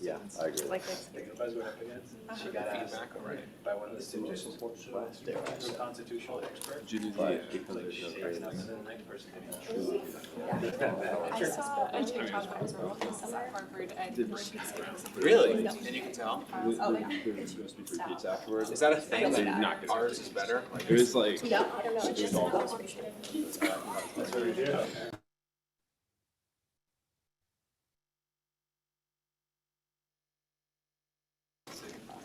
Yeah, I agree. Like If I was going up against, she got asked by one of the students, who's a constitutional expert. Because Like, there's she no takes training. nothing, and the next person didn't. I saw a TikTok that was released at Harvard and she was giving some. Really? And you can tell? Oh, yeah. There's supposed to be repeats afterwards. Is that a thing? They Like, knocked it out. ours is better? Like, It was like, No, I don't know. it was all. That's what we do.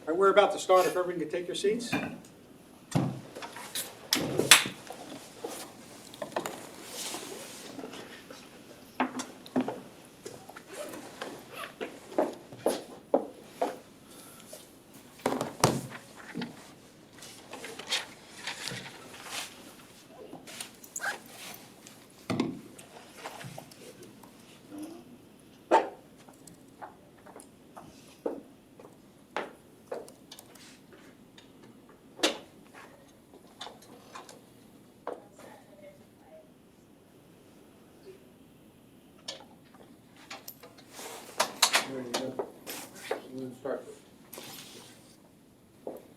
All right, we're about to start. If everyone could take your seats.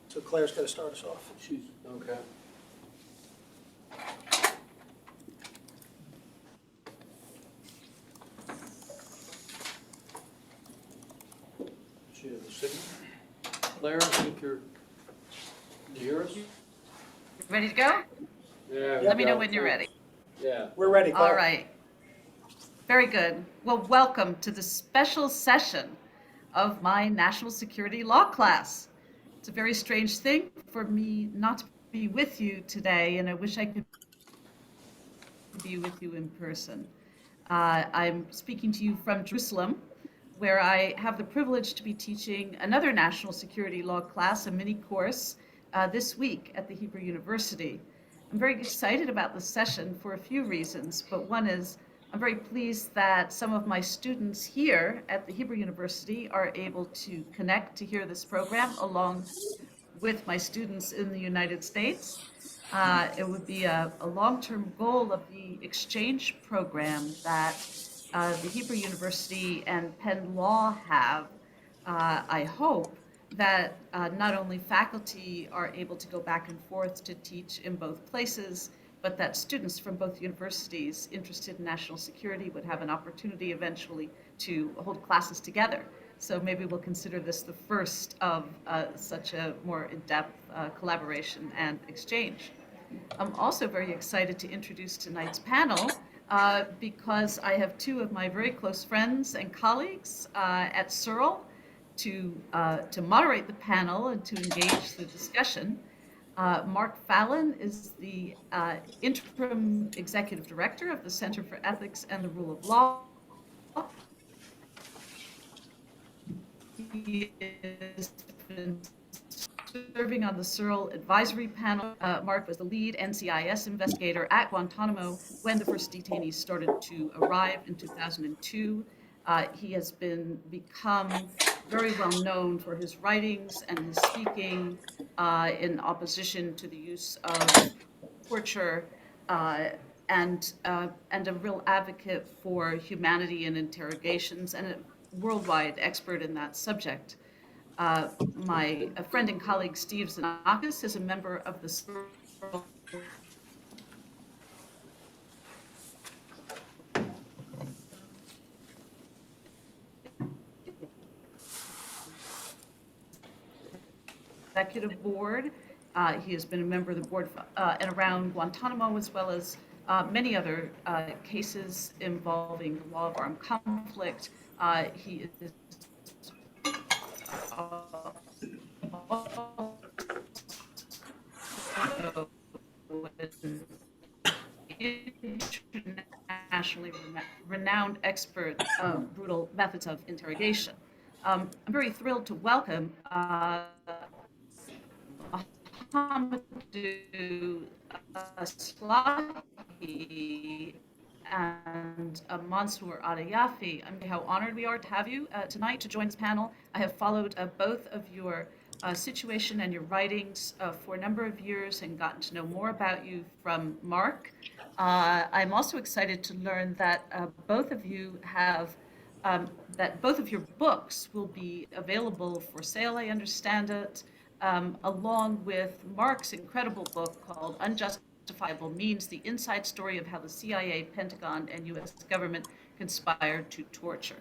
So Claire's got to start us off. Okay. She has a signal. Claire, I think you're, do you hear us? Ready to go? Yeah. Let me know when you're ready. Yeah. We're ready, Claire. All right. Very good. Well, welcome to the special session of my national security law class. It's a very strange thing for me not to be with you today, and I wish I could be with you in person. I'm speaking to you from Jerusalem, where I have the privilege to be teaching another national security law class, a mini course, this week at the Hebrew University. I'm very excited about this session for a few reasons, but one is I'm very pleased that some of my students here at the Hebrew University are able to connect to hear this program along with my students in the United States. It would be a long-term goal of the exchange program that the Hebrew University and Penn Law have. I hope that not only faculty are able to go back and forth to teach in both places, but that students from both universities interested in national security would have an opportunity eventually to hold classes together. So maybe we'll consider this the first of such a more in-depth collaboration and exchange. I'm also very excited to introduce tonight's panel because I have two of my very close friends and colleagues at Searle to moderate the panel and to engage the discussion. Mark Fallon is the Interim Executive Director of the Center for Ethics and the Rule of Law. He has been serving on the Searle Advisory Panel. Mark was the lead NCIS investigator at Guantánamo when the first detainees started to arrive in 2002. He has become very well known for his writings and his speaking in opposition to the use of torture and a real advocate for humanity in interrogations and a worldwide expert in that subject. My friend and colleague Steve Zanakis is a member of the Searle Executive Board. He has been a member of the board and around Guantanamo, as well as many other cases involving the law of armed conflict. He is internationally renowned expert of brutal methods of interrogation. I'm very thrilled to welcome Mohamedou Slahi and Mansoor Adayfi. I'm how honored we are to have you tonight to join this panel. I have followed both of your situation and your writings for a number of years and gotten to know more about you from Mark. I'm also excited to learn that both of you have that both of your books will be available for sale, I understand it, along with Mark's incredible book called Unjustifiable Means, the inside story of how the CIA, Pentagon, and U.S. government conspired to torture.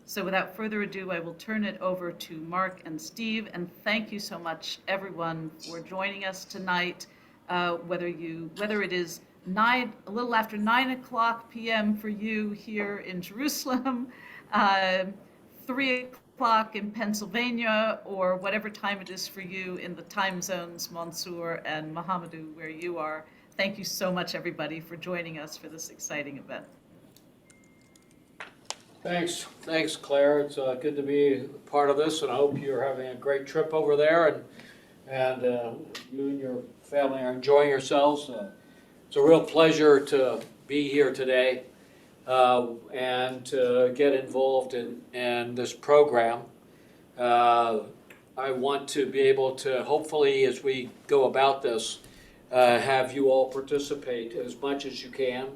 So without further ado, I will turn it over to Mark and Steve, and thank you so much, everyone, for joining us tonight. Whether it is a little after 9 p.m. for you here in Jerusalem, 3 o'clock in Pennsylvania, or whatever time it is for you in the time zones, Mansoor and Mohamedou, where you are. Thank you so much, everybody, for joining us for this exciting event. Thanks, Claire. It's good to be part of this, and I hope you're having a great trip over there, and you and your family are enjoying yourselves. It's a real pleasure to be here today and to get involved in this program. I want to be able to, hopefully, as we go about this, have you all participate as much as you can.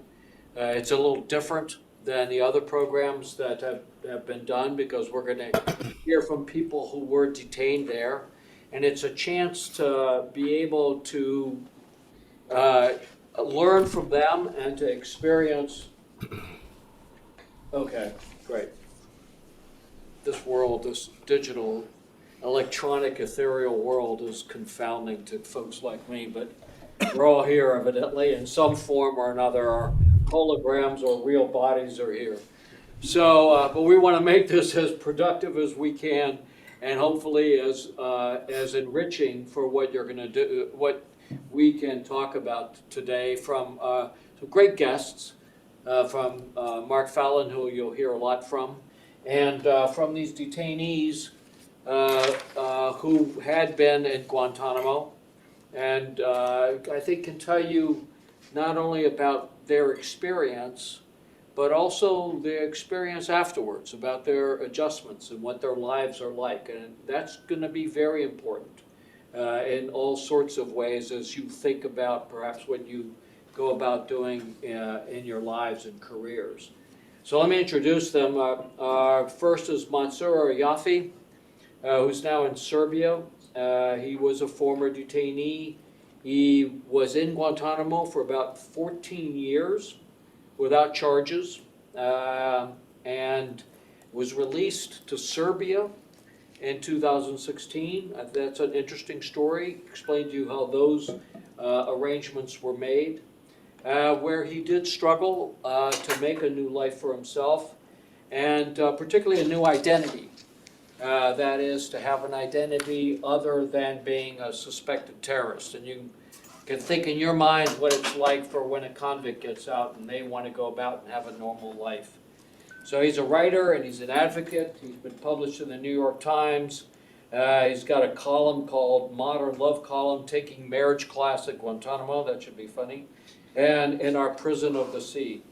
It's a little different than the other programs that have been done, because we're going to hear from people who were detained there. And it's a chance to be able to learn from them and to experience. Okay, great. This world, this digital, electronic, ethereal world is confounding to folks like me, but we're all here evidently in some form or another. Our holograms or real bodies are here. So, but we want to make this as productive as we can, and hopefully as enriching for what you're going to do, what we can talk about today from some great guests, from Mark Fallon, who you'll hear a lot from, and from these detainees who had been in Guantanamo, and I think can tell you not only about their experience, but also the experience afterwards, about their adjustments and what their lives are like. And that's going to be very important in all sorts of ways as you think about perhaps what you go about doing in your lives and careers. So let me introduce them. First is Mansoor Adayfi, who's now in Serbia. He was a former detainee. He was in Guantanamo for about 14 years without charges, and was released to Serbia in 2016. That's an interesting story. Explain to you how those arrangements were made, where he did struggle to make a new life for himself, and particularly a new identity. That is, to have an identity other than being a suspected terrorist. And you can think in your mind what it's like for when a convict gets out and they want to go about and have a normal life. So he's a writer and he's an advocate. He's been published in the New York Times. He's got a column called Modern Love Column, Taking Marriage Class at Guantanamo. That should be funny. And In Our Prison of the Sea.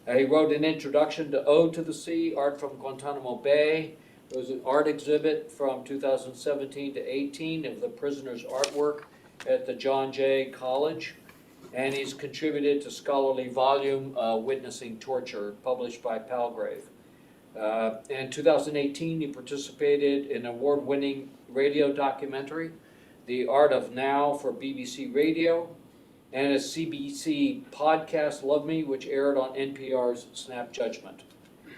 He wrote an introduction to Ode to the Sea, Art from Guantanamo Bay. There was an art exhibit from 2017 to 18 of the prisoner's artwork at the John Jay College, and he's contributed to scholarly volume Witnessing Torture, published by Palgrave. In 2018, he participated in an award-winning radio documentary, The Art of Now, for BBC Radio, and a CBC podcast, Love Me, which aired on NPR's Snap Judgment.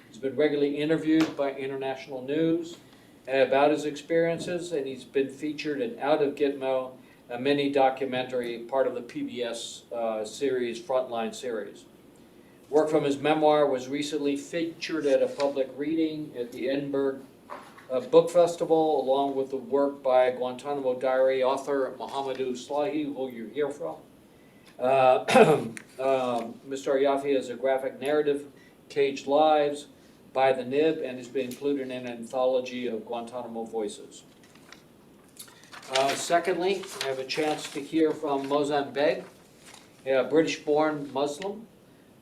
He's been regularly interviewed by international news about his experiences, and he's been featured in Out of Gitmo, a mini documentary, part of the PBS series, Frontline series. Work from his memoir was recently featured at a public reading at the Edinburgh Book Festival, along with the work by Guantanamo Diary author Muhammadu Slahi, who you hear from. Mr. Adayfi has a graphic narrative, Caged Lives, by the Nib, and has been included in an anthology of Guantanamo Voices. Secondly, I have a chance to hear from Moazzam Begg, a British-born Muslim.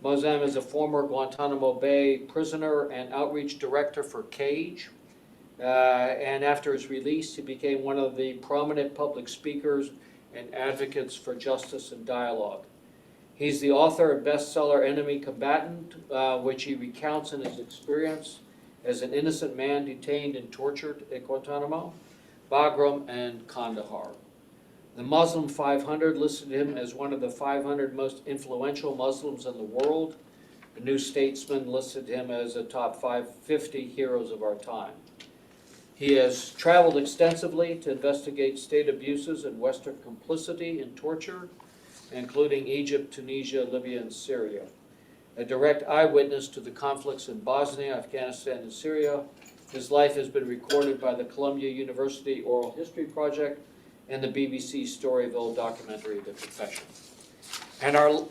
Moazzam is a former Guantanamo Bay prisoner and outreach director for CAGE. And after his release, he became one of the prominent public speakers and advocates for justice and dialogue. He's the author and bestseller Enemy Combatant, which he recounts in his experience as an innocent man detained and tortured at Guantanamo, Bagram, and Kandahar. The Muslim 500 listed him as one of the 500 most influential Muslims in the world. The New Statesman listed him as a top 550 heroes of our time. He has traveled extensively to investigate state abuses and Western complicity in torture, including Egypt, Tunisia, Libya, and Syria. A direct eyewitness to the conflicts in Bosnia, Afghanistan, and Syria, his life has been recorded by the Columbia University Oral History Project and the BBC Storyville documentary, The Confession. And our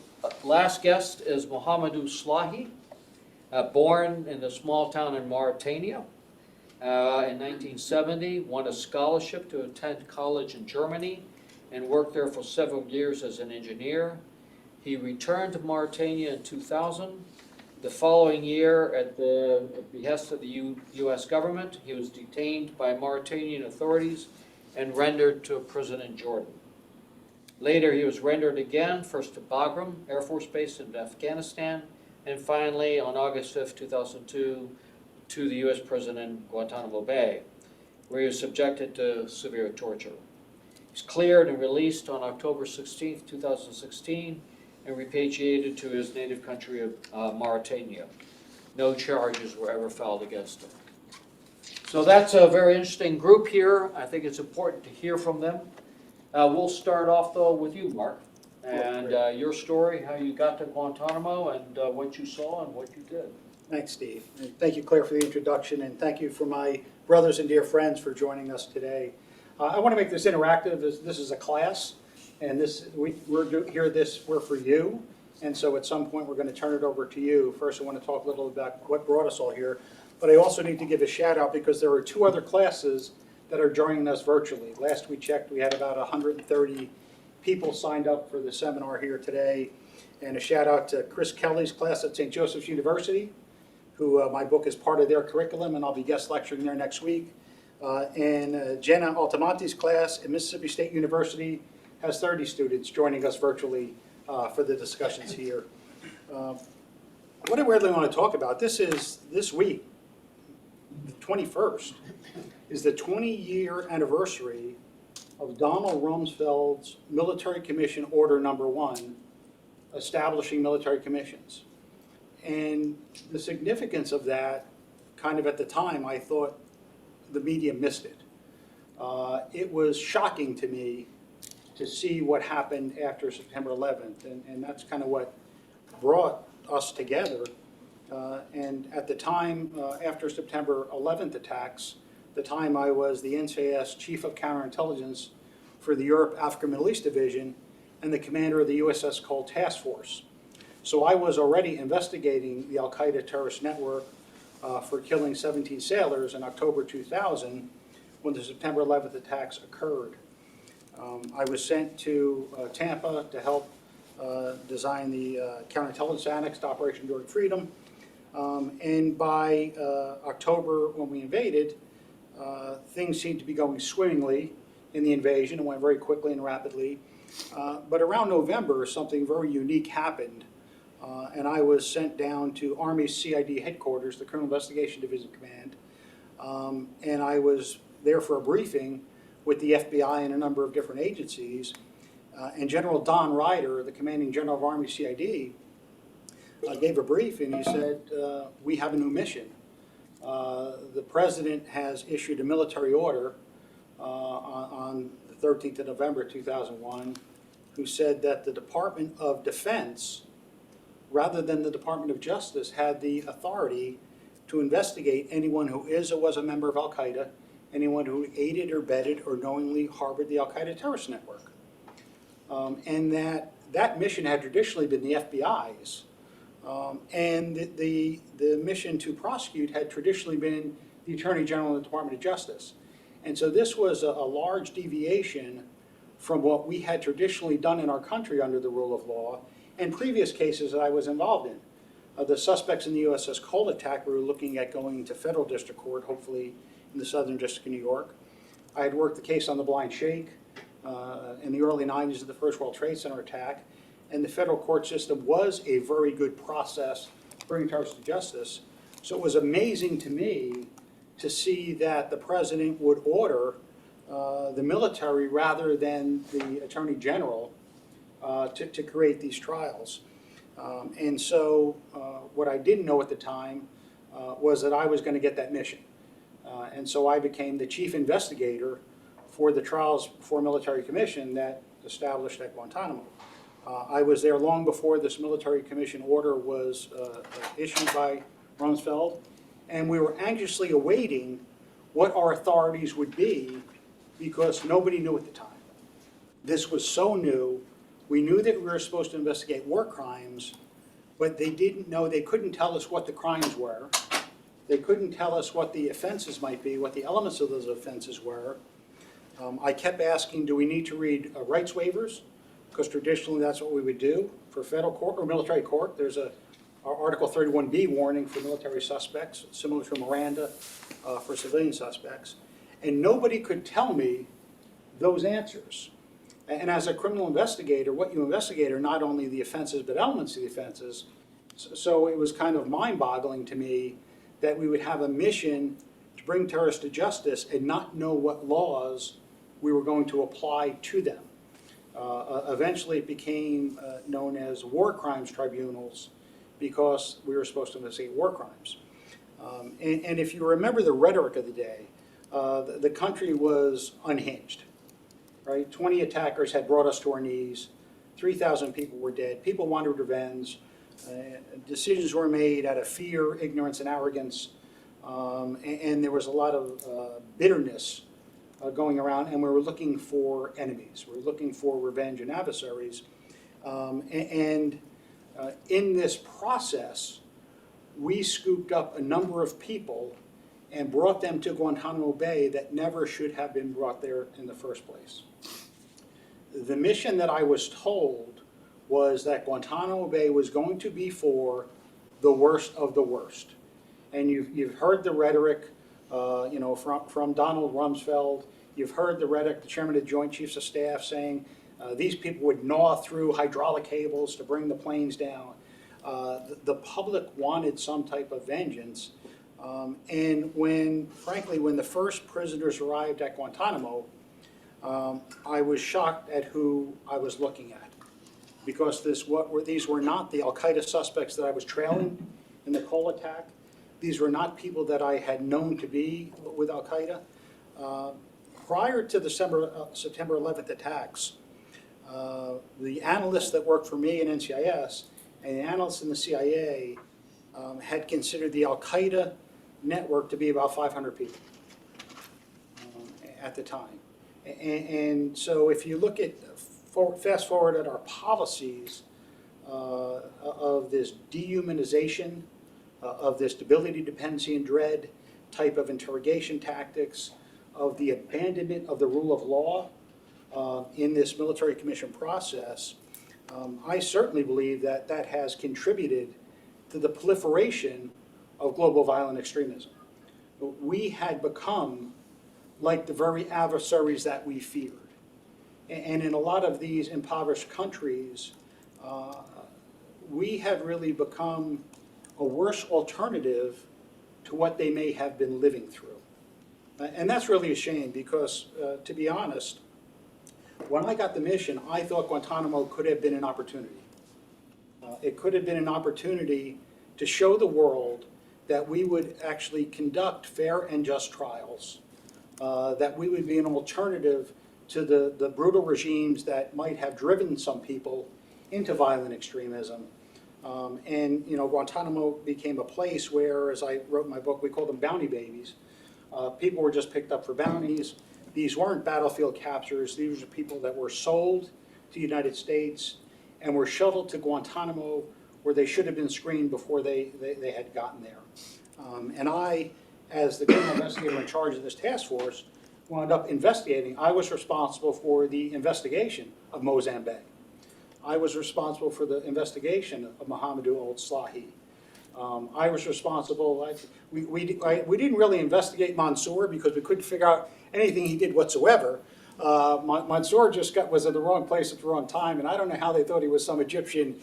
last guest is Muhammadu Slahi, born in a small town in Mauritania. In 1970, won a scholarship to attend college in Germany and worked there for several years as an engineer. He returned to Mauritania in 2000. The following year, at the behest of the U.S. government, he was detained by Mauritanian authorities and rendered to a prison in Jordan. Later, he was rendered again, first to Bagram Air Force Base in Afghanistan, and finally, on August 5, 2002, to the U.S. prison in Guantánamo Bay, where he was subjected to severe torture. He was cleared and released on October 16, 2016, and repatriated to his native country of Mauritania. No charges were ever filed against him. So that's a very interesting group here. I think it's important to hear from them. We'll start off, though, with you, Mark, and your story, how you got to Guantanamo, and what you saw and what you did. Thanks, Steve. And thank you, Claire, for the introduction, and thank you for my brothers and dear friends for joining us today. I want to make this interactive. This is a class, and we're for you. And so at some point, we're going to turn it over to you. First, I want to talk a little about what brought us all here. But I also need to give a shout out because there are 2 other classes that are joining us virtually. Last we checked, we had about 130 people signed up for the seminar here today. And a shout out to Chris Kelly's class at St. Joseph's University, who my book is part of their curriculum, and I'll be guest lecturing there next week. And Jenna Altamonte's class at Mississippi State University has 30 students joining us virtually for the discussions here. What I really want to talk about, this week, the 21st, is the 20-year anniversary of Donald Rumsfeld's Military Commission Order No. 1, establishing military commissions. And the significance of that, kind of at the time, I thought the media missed it. It was shocking to me to see what happened after September 11th, and that's kind of what brought us together. And at the time, after September 11th attacks, the time I was the NCIS Chief of Counterintelligence for the Europe, Africa, Middle East Division, and the commander of the USS Cole Task Force. So I was already investigating the al-Qaeda terrorist network for killing 17 sailors in October 2000 when the September 11th attacks occurred. I was sent to Tampa to help design the counterintelligence annex to Operation Enduring Freedom. And by October, when we invaded, things seemed to be going swimmingly in the invasion. It went very quickly and rapidly. But around November, something very unique happened. And I was sent down to Army CID headquarters, the Criminal Investigation Division Command. And I was there for a briefing with the FBI and a number of different agencies. And General Don Ryder, the commanding general of Army CID, gave a brief, and he said, we have a new mission. The president has issued a military order on the 13th of November 2001, who said that the Department of Defense, rather than the Department of Justice, had the authority to investigate anyone who is or was a member of al-Qaeda, anyone who aided or abetted or knowingly harbored the al-Qaeda terrorist network. And that mission had traditionally been the FBI's. And the mission to prosecute had traditionally been the Attorney General of the Department of Justice. And so this was a large deviation from what we had traditionally done in our country under the rule of law and previous cases that I was involved in. The suspects in the USS Cole attack, we were looking at going to federal district court, hopefully in the Southern District of New York. I had worked the case on the Blind Sheikh in the early 90s of the First World Trade Center attack. And the federal court system was a very good process bringing terrorists to justice. So it was amazing to me to see that the president would order the military rather than the attorney general to create these trials. And so what I didn't know at the time was that I was going to get that mission. And so I became the chief investigator for the trials before military commission that established at Guantanamo. I was there long before this military commission order was issued by Rumsfeld, and we were anxiously awaiting what our authorities would be because nobody knew at the time. This was so new. We knew that we were supposed to investigate war crimes, but they didn't know, they couldn't tell us what the crimes were. They couldn't tell us what the offenses might be, what the elements of those offenses were. I kept asking, do we need to read rights waivers? Because traditionally that's what we would do for federal court or military court. There's a Article 31B warning for military suspects, similar to Miranda for civilian suspects. And nobody could tell me those answers. And as a criminal investigator, what you investigate are not only the offenses, but elements of the offenses. So it was kind of mind-boggling to me that we would have a mission to bring terrorists to justice and not know what laws we were going to apply to them. Eventually it became known as War Crimes Tribunals because we were supposed to investigate war crimes. And if you remember the rhetoric of the day, the country was unhinged, right? 20 attackers had brought us to our knees, 3,000 people were dead, people wanted revenge, decisions were made out of fear, ignorance, and arrogance, and there was a lot of bitterness going around, and we were looking for enemies. We were looking for revenge and adversaries. In this process, we scooped up a number of people and brought them to Guantánamo Bay that never should have been brought there in the first place. The mission that I was told was that Guantánamo Bay was going to be for the worst of the worst. And you've heard the rhetoric from Donald Rumsfeld. You've heard the rhetoric, the chairman of the Joint Chiefs of Staff saying these people would gnaw through hydraulic cables to bring the planes down. The public wanted some type of vengeance. And frankly, when the first prisoners arrived at Guantanamo, I was shocked at who I was looking at. Because these were not the al-Qaeda suspects that I was trailing in the Cole attack. These were not people that I had known to be with al-Qaeda. Prior to the September 11th attacks, the analysts that worked for me in NCIS and the analysts in the CIA had considered the al-Qaeda network to be about 500 people at the time. And so if you look at, fast forward at our policies of this dehumanization, of this debility, dependency, and dread type of interrogation tactics, of the abandonment of the rule of law in this military commission process, I certainly believe that that has contributed to the proliferation of global violent extremism. We had become like the very adversaries that we feared. And in a lot of these impoverished countries, we have really become a worse alternative to what they may have been living through. And that's really a shame because, to be honest, when I got the mission, I thought Guantanamo could have been an opportunity. It could have been an opportunity to show the world that we would actually conduct fair and just trials, that we would be an alternative to the brutal regimes that might have driven some people into violent extremism. And Guantanamo became a place where, as I wrote in my book, we called them bounty babies. People were just picked up for bounties. These weren't battlefield captures. These were people that were sold to the United States and were shuttled to Guantanamo where they should have been screened before they had gotten there. And I, as the criminal investigator in charge of this task force, wound up investigating. I was responsible for the investigation of Moazzam Begg. I was responsible for the investigation of Muhammadu Ould Slahi. I was responsible, we didn't really investigate Mansoor because we couldn't figure out anything he did whatsoever. Mansoor just was in the wrong place at the wrong time, and I don't know how they thought he was some Egyptian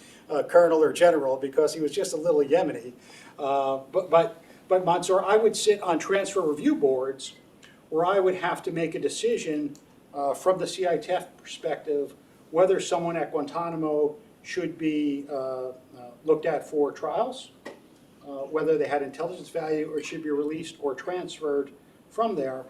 colonel or general because he was just a little Yemeni. But But Mansoor, I would sit on transfer review boards where I would have to make a decision from the CITF perspective whether someone at Guantanamo should be looked at for trials, whether they had intelligence value or should be released or transferred from there.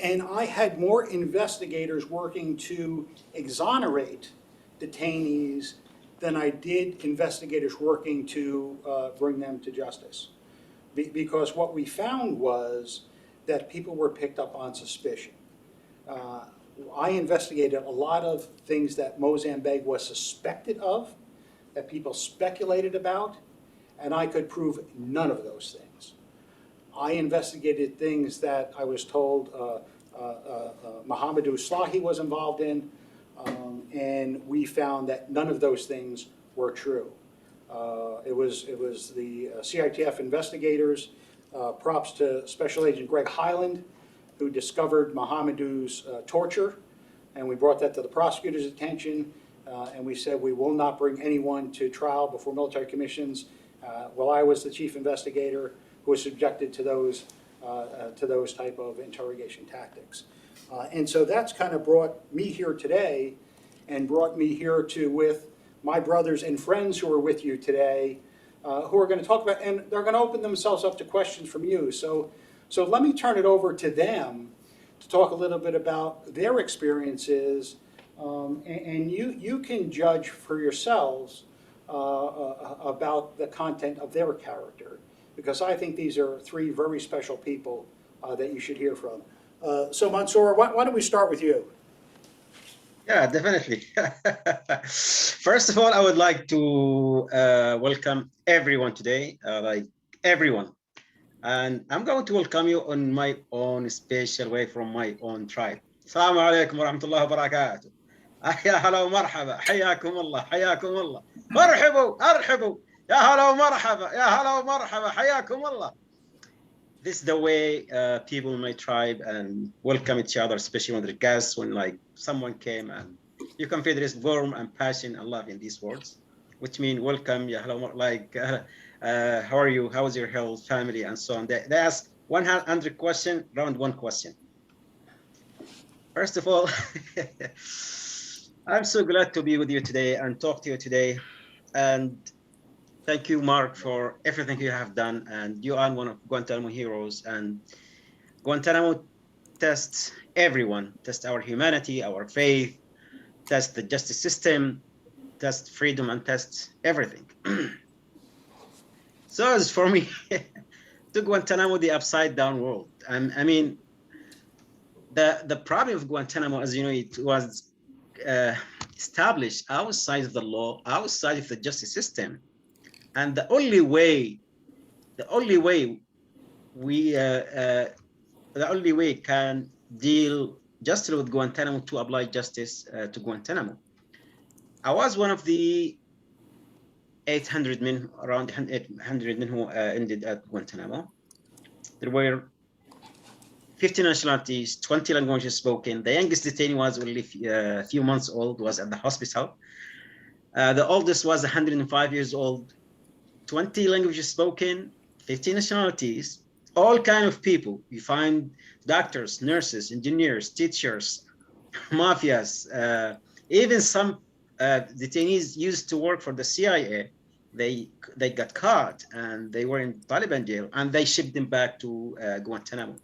And I had more investigators working to exonerate detainees than I did investigators working to bring them to justice. Because what we found was that people were picked up on suspicion. I investigated a lot of things that Moazzam Begg was suspected of, that people speculated about, and I could prove none of those things. I investigated things that I was told Muhammadu Slahi was involved in, and we found that none of those things were true. It was the CITF investigators, props to Special Agent Greg Highland, who discovered Mohamedou's torture, and we brought that to the prosecutor's attention, and we said we will not bring anyone to trial before military commissions. While I was the chief investigator who was subjected to those type of interrogation tactics. And so that's kind of brought me here today and brought me here with my brothers and friends who are with you today, who are going to talk about, and they're going to open themselves up to questions from you. So let me turn it over to them to talk a little bit about their experiences, and you can judge for yourselves about the content of their character, because I think these are three very special people that you should hear from. So Mansoor, why don't we start with you? Yeah, definitely. First of all, I would like to welcome everyone today, like everyone. And I'm going to welcome you on my own special way from my own tribe. Assalamu alaikum wa rahmatullahi wa barakatuh. يا هلا ومرحبا حياكم الله حياكم الله ارحبوا يا هلا ومرحبا يا هلا ومرحبا حياكم الله. This is the way people in my tribe and welcome each other, especially when they're guests, when like someone came, and you can feel there is warmth and passion and love in these words, which mean welcome, ya hello, like how are you, how is your health, family, and so on. They ask 100 questions, round one question. First of all, I'm so glad to be with you today and talk to you today. And thank you, Mark, for everything you have done. And you are one of Guantanamo heroes. And Guantanamo tests everyone, tests our humanity, our faith, tests the justice system, tests freedom, and tests everything. So as for me, to Guantanamo, the upside down world. I mean, the problem of Guantanamo, as you know, it was established outside of the law, outside of the justice system, and the only way we can deal justly with Guantanamo to apply justice to Guantanamo. I was one of the 800 men, around 800 men who ended at Guantanamo. There were 50 nationalities, 20 languages spoken. The youngest detainee was only a few months old, was at the hospital. The oldest was 105 years old, 20 languages spoken, 50 nationalities, all kind of people. You find doctors, nurses, engineers, teachers, mafias, even some detainees used to work for the CIA. They got caught and they were in Taliban jail, and they shipped them back to Guantanamo.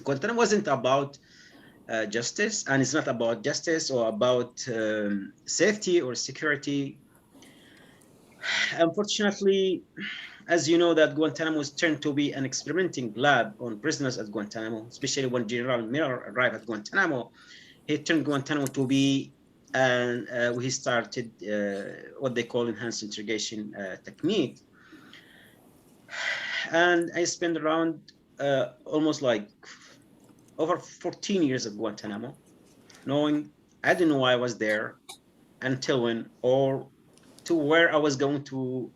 Guantanamo wasn't about justice, and it's not about justice or about safety or security. Unfortunately, as you know, that Guantanamo was turned to be an experimenting lab on prisoners at Guantanamo, especially when General Miller arrived at Guantanamo. He turned Guantanamo to be, and he started what they call enhanced interrogation technique. And I spent around almost like over 14 years at Guantanamo, knowing I didn't know why I was there until when, or to where I was going to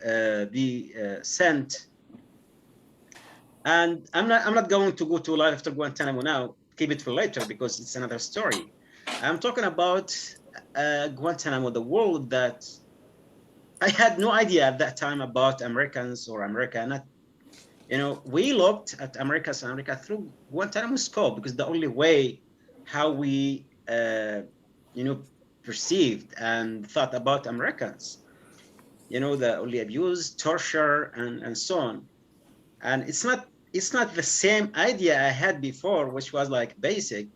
be sent. And I'm not going to go to life after Guantanamo now. Keep it for later because it's another story. I'm talking about Guantanamo, the world that I had no idea at that time about Americans or America. You know, we looked at America through Guantanamo scope, because the only way how we, you know, perceived and thought about Americans, you know, the only abuse, torture, and so on. And it's not the same idea I had before, which was like basic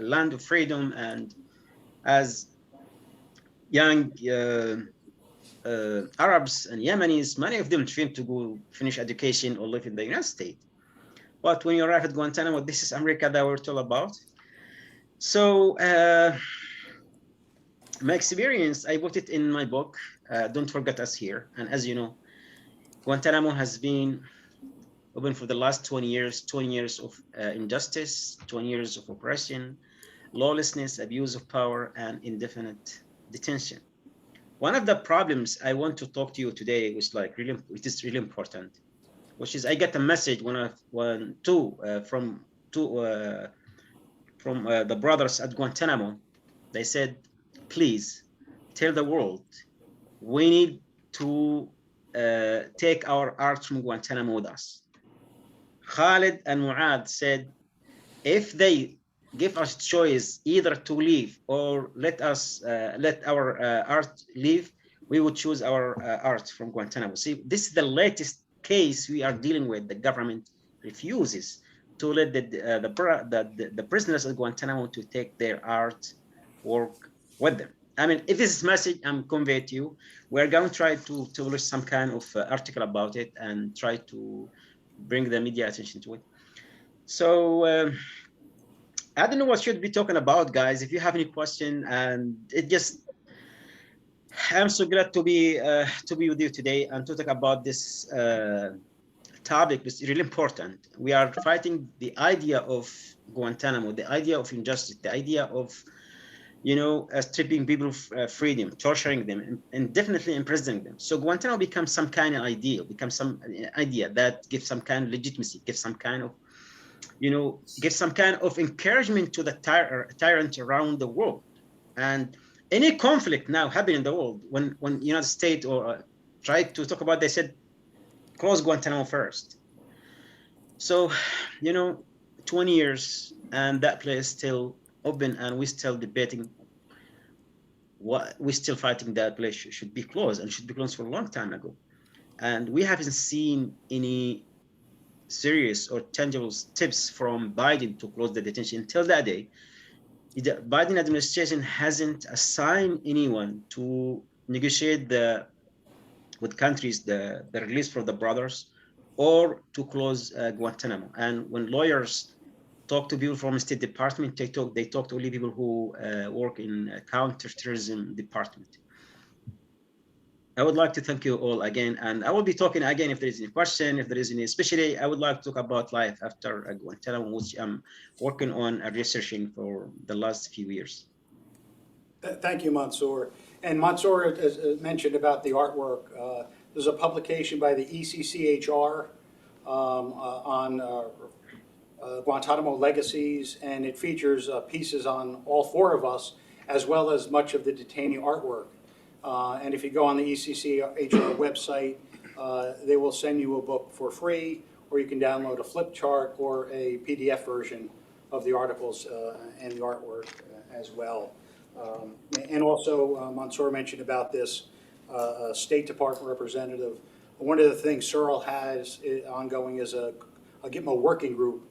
land of freedom, and as young Arabs and Yemenis, many of them dream to go finish education or live in the United States. But when you arrive at Guantanamo, this is America that we're told about. So my experience, I put it in my book, Don't Forget Us Here. And as you know, Guantanamo has been open for the last 20 years of injustice, 20 years of oppression, lawlessness, abuse of power, and indefinite detention. One of the problems I want to talk to you today, which it is really important, which is I got a message from the brothers at Guantanamo. They said, please tell the world we need to take our art from Guantanamo with us. Khalid and Muad said, if they give us choice either to leave or let our art leave, we would choose our art from Guantanamo. See, this is the latest case we are dealing with. The government refuses to let the prisoners at Guantanamo to take their art work with them. I mean, if this message I'm conveying to you, we're going to try to publish some kind of article about it and try to bring the media attention to it. So I don't know what should be talking about, guys. If you have any question, and I'm so glad to be with you today and to talk about this topic. It's really important. We are fighting the idea of Guantanamo, the idea of injustice, the idea of, you know, stripping people of freedom, torturing them, and definitely imprisoning them. So Guantanamo becomes some kind of idea, that gives some kind of legitimacy, gives some kind of, you know, give some kind of encouragement to the tyrant around the world. And any conflict now happening in the world, when United States or tried to talk about, they said, close Guantanamo first. So, you know, 20 years and that place still open, and we're still debating we're still fighting that place should be closed, and should be closed for a long time ago. And we haven't seen any serious or tangible steps from Biden to close the detention until that day. The Biden administration hasn't assigned anyone to negotiate with countries the release for the brothers, or to close Guantanamo. And when lawyers talk to people from the State Department, they talk to only people who work in counterterrorism department. I would like to thank you all again, and I will be talking again if there is any question, if there is any, especially I would like to talk about life after Guantanamo, which I'm working on and researching for the last few years. Thank you, Mansoor. And Mansoor has mentioned about the artwork. There's a publication by the ECCHR on Guantanamo legacies, and it features pieces on all four of us, as well as much of the detainee artwork. And if you go on the ECCHR website, they will send you a book for free, or you can download a flip chart or a PDF version of the articles and the artwork as well. And also, Mansoor mentioned about this State Department representative. One of the things Searle has ongoing is a GTMO working group.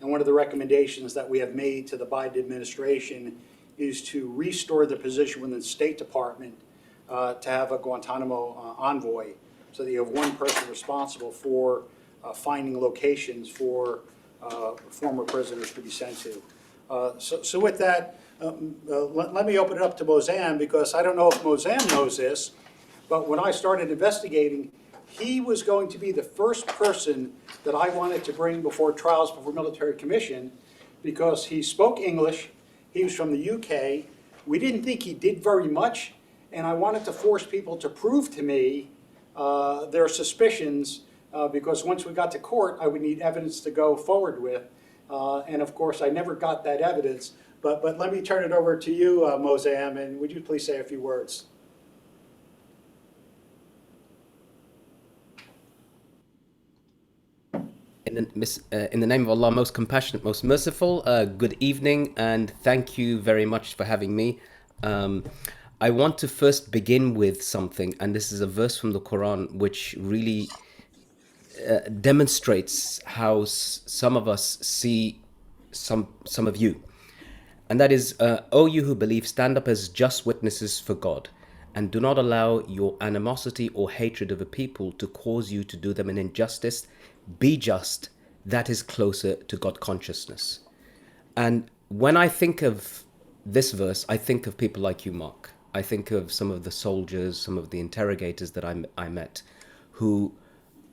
And one of the recommendations that we have made to the Biden administration is to restore the position within the State Department to have a Guantanamo envoy, so that you have one person responsible for finding locations for former prisoners to be sent to. So with that, let me open it up to Moazzam, because I don't know if Moazzam knows this, but when I started investigating, he was going to be the first person that I wanted to bring before trials before military commission, because he spoke English, he was from the UK, we didn't think he did very much, and I wanted to force people to prove to me their suspicions, because once we got to court, I would need evidence to go forward with. And of course, I never got that evidence. But let me turn it over to you, Moazzam, and would you please say a few words? in the name of Allah, most compassionate, most merciful, good evening, and thank you very much for having me. I want to first begin with something, and this is a verse from the Quran which really demonstrates how some of us see some of you. And that is, O you who believe, stand up as just witnesses for God, and do not allow your animosity or hatred of a people to cause you to do them an injustice. Be just, that is closer to God consciousness. And when I think of this verse, I think of people like you, Mark. I think of some of the soldiers, some of the interrogators that I met, who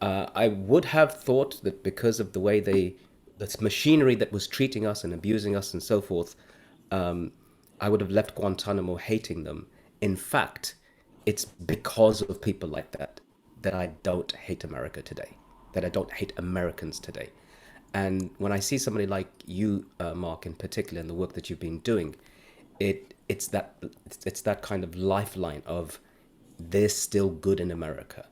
I would have thought that because of the way this machinery that was treating us and abusing us and so forth, I would have left Guantanamo hating them. In fact, it's because of people like that that I don't hate America today, that I don't hate Americans today. And when I see somebody like you, Mark, in particular, and the work that you've been doing, it's that kind of lifeline of there's still good in America.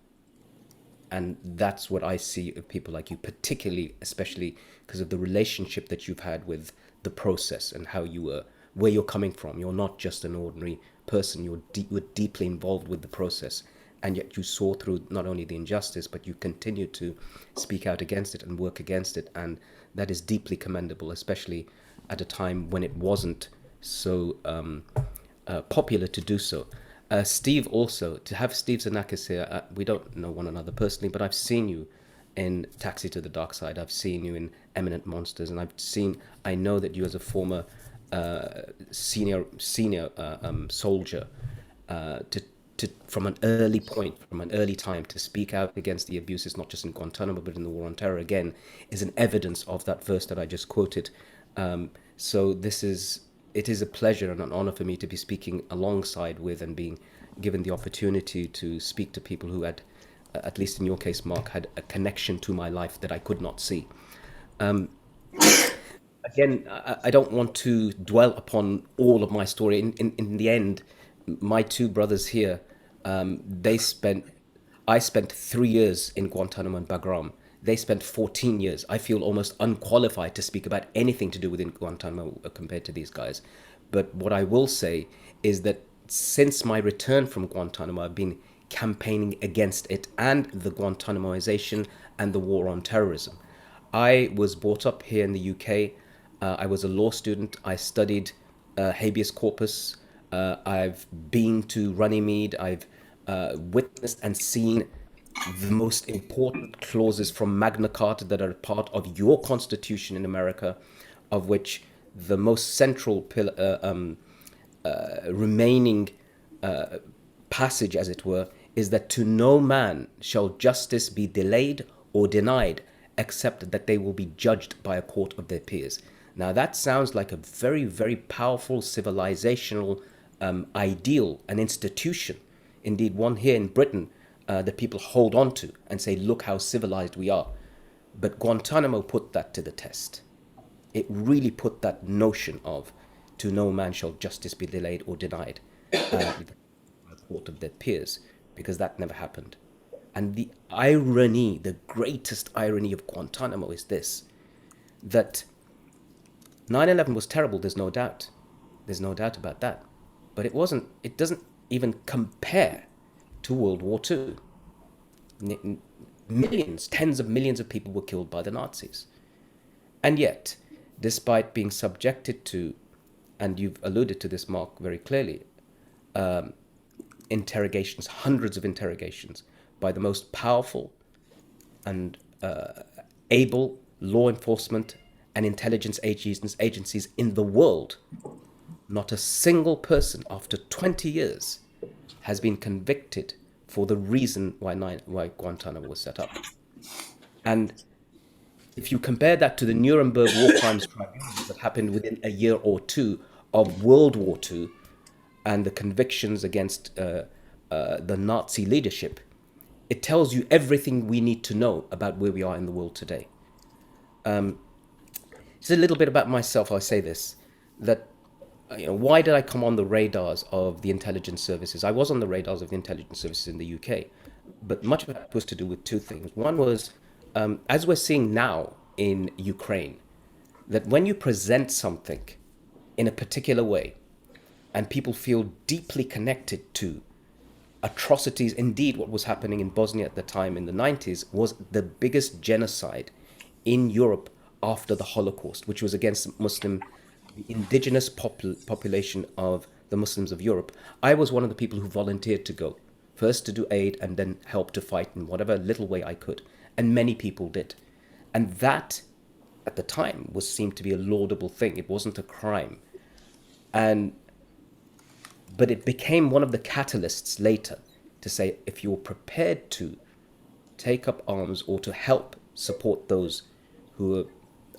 And that's what I see of people like you, particularly, especially because of the relationship that you've had with the process and how you were, where you're coming from. You're not just an ordinary person. You were deeply involved with the process, and yet you saw through not only the injustice, but you continued to speak out against it and work against it. And that is deeply commendable, especially at a time when it wasn't so popular to do so. Steve also, to have Steve Zanakis here, we don't know one another personally, but I've seen you in Taxi to the Dark Side. I've seen you in Eminent Monsters, and I know that you as a former senior soldier, from an early point, from an early time, to speak out against the abuses, not just in Guantanamo, but in the War on Terror again, is an evidence of that verse that I just quoted. So it is a pleasure and an honor for me to be speaking alongside with and being given the opportunity to speak to people who had, at least in your case, Mark, had a connection to my life that I could not see. Again, I don't want to dwell upon all of my story. In the end, my two brothers here, I spent 3 years in Guantanamo and Bagram. They spent 14 years. I feel almost unqualified to speak about anything to do with Guantanamo compared to these guys. But what I will say is that since my return from Guantanamo, I've been campaigning against it and the Guantanamoization and the war on terrorism. I was brought up here in the UK. I was a law student. I studied habeas corpus. I've been to Runnymede. I've witnessed and seen the most important clauses from Magna Carta that are part of your constitution in America, of which the most central remaining passage, as it were, is that to no man shall justice be delayed or denied, except that they will be judged by a court of their peers. Now that sounds like a very, very powerful civilizational ideal, an institution, indeed one here in Britain, that people hold on to and say, look how civilized we are. But Guantanamo put that to the test. It really put that notion of to no man shall justice be delayed or denied by the court of their peers, because that never happened. And the irony, the greatest irony of Guantanamo is this, that 9/11 was terrible, there's no doubt. There's no doubt about that. But it doesn't even compare to World War II. Millions, tens of millions of people were killed by the Nazis. And yet, despite being subjected to, and you've alluded to this, Mark, very clearly, interrogations, hundreds of interrogations by the most powerful and able law enforcement and intelligence agencies in the world, not a single person after 20 years has been convicted for the reason why Guantanamo was set up. And if you compare that to the Nuremberg War Crimes Tribunals that happened within a year or two of World War II and the convictions against the Nazi leadership, it tells you everything we need to know about where we are in the world today. Just a little bit about myself, I'll say this, that why did I come on the radars of the intelligence services? I was on the radars of the intelligence services in the UK, but much of that was to do with two things. One was, as we're seeing now in Ukraine, that when you present something in a particular way and people feel deeply connected to atrocities, indeed what was happening in Bosnia at the time in the 90s was the biggest genocide in Europe after the Holocaust, which was against the indigenous population of the Muslims of Europe. I was one of the people who volunteered to go, first to do aid and then help to fight in whatever little way I could. And many people did. And that, at the time, seemed to be a laudable thing. It wasn't a crime. But it became one of the catalysts later to say, if you're prepared to take up arms or to help support those who are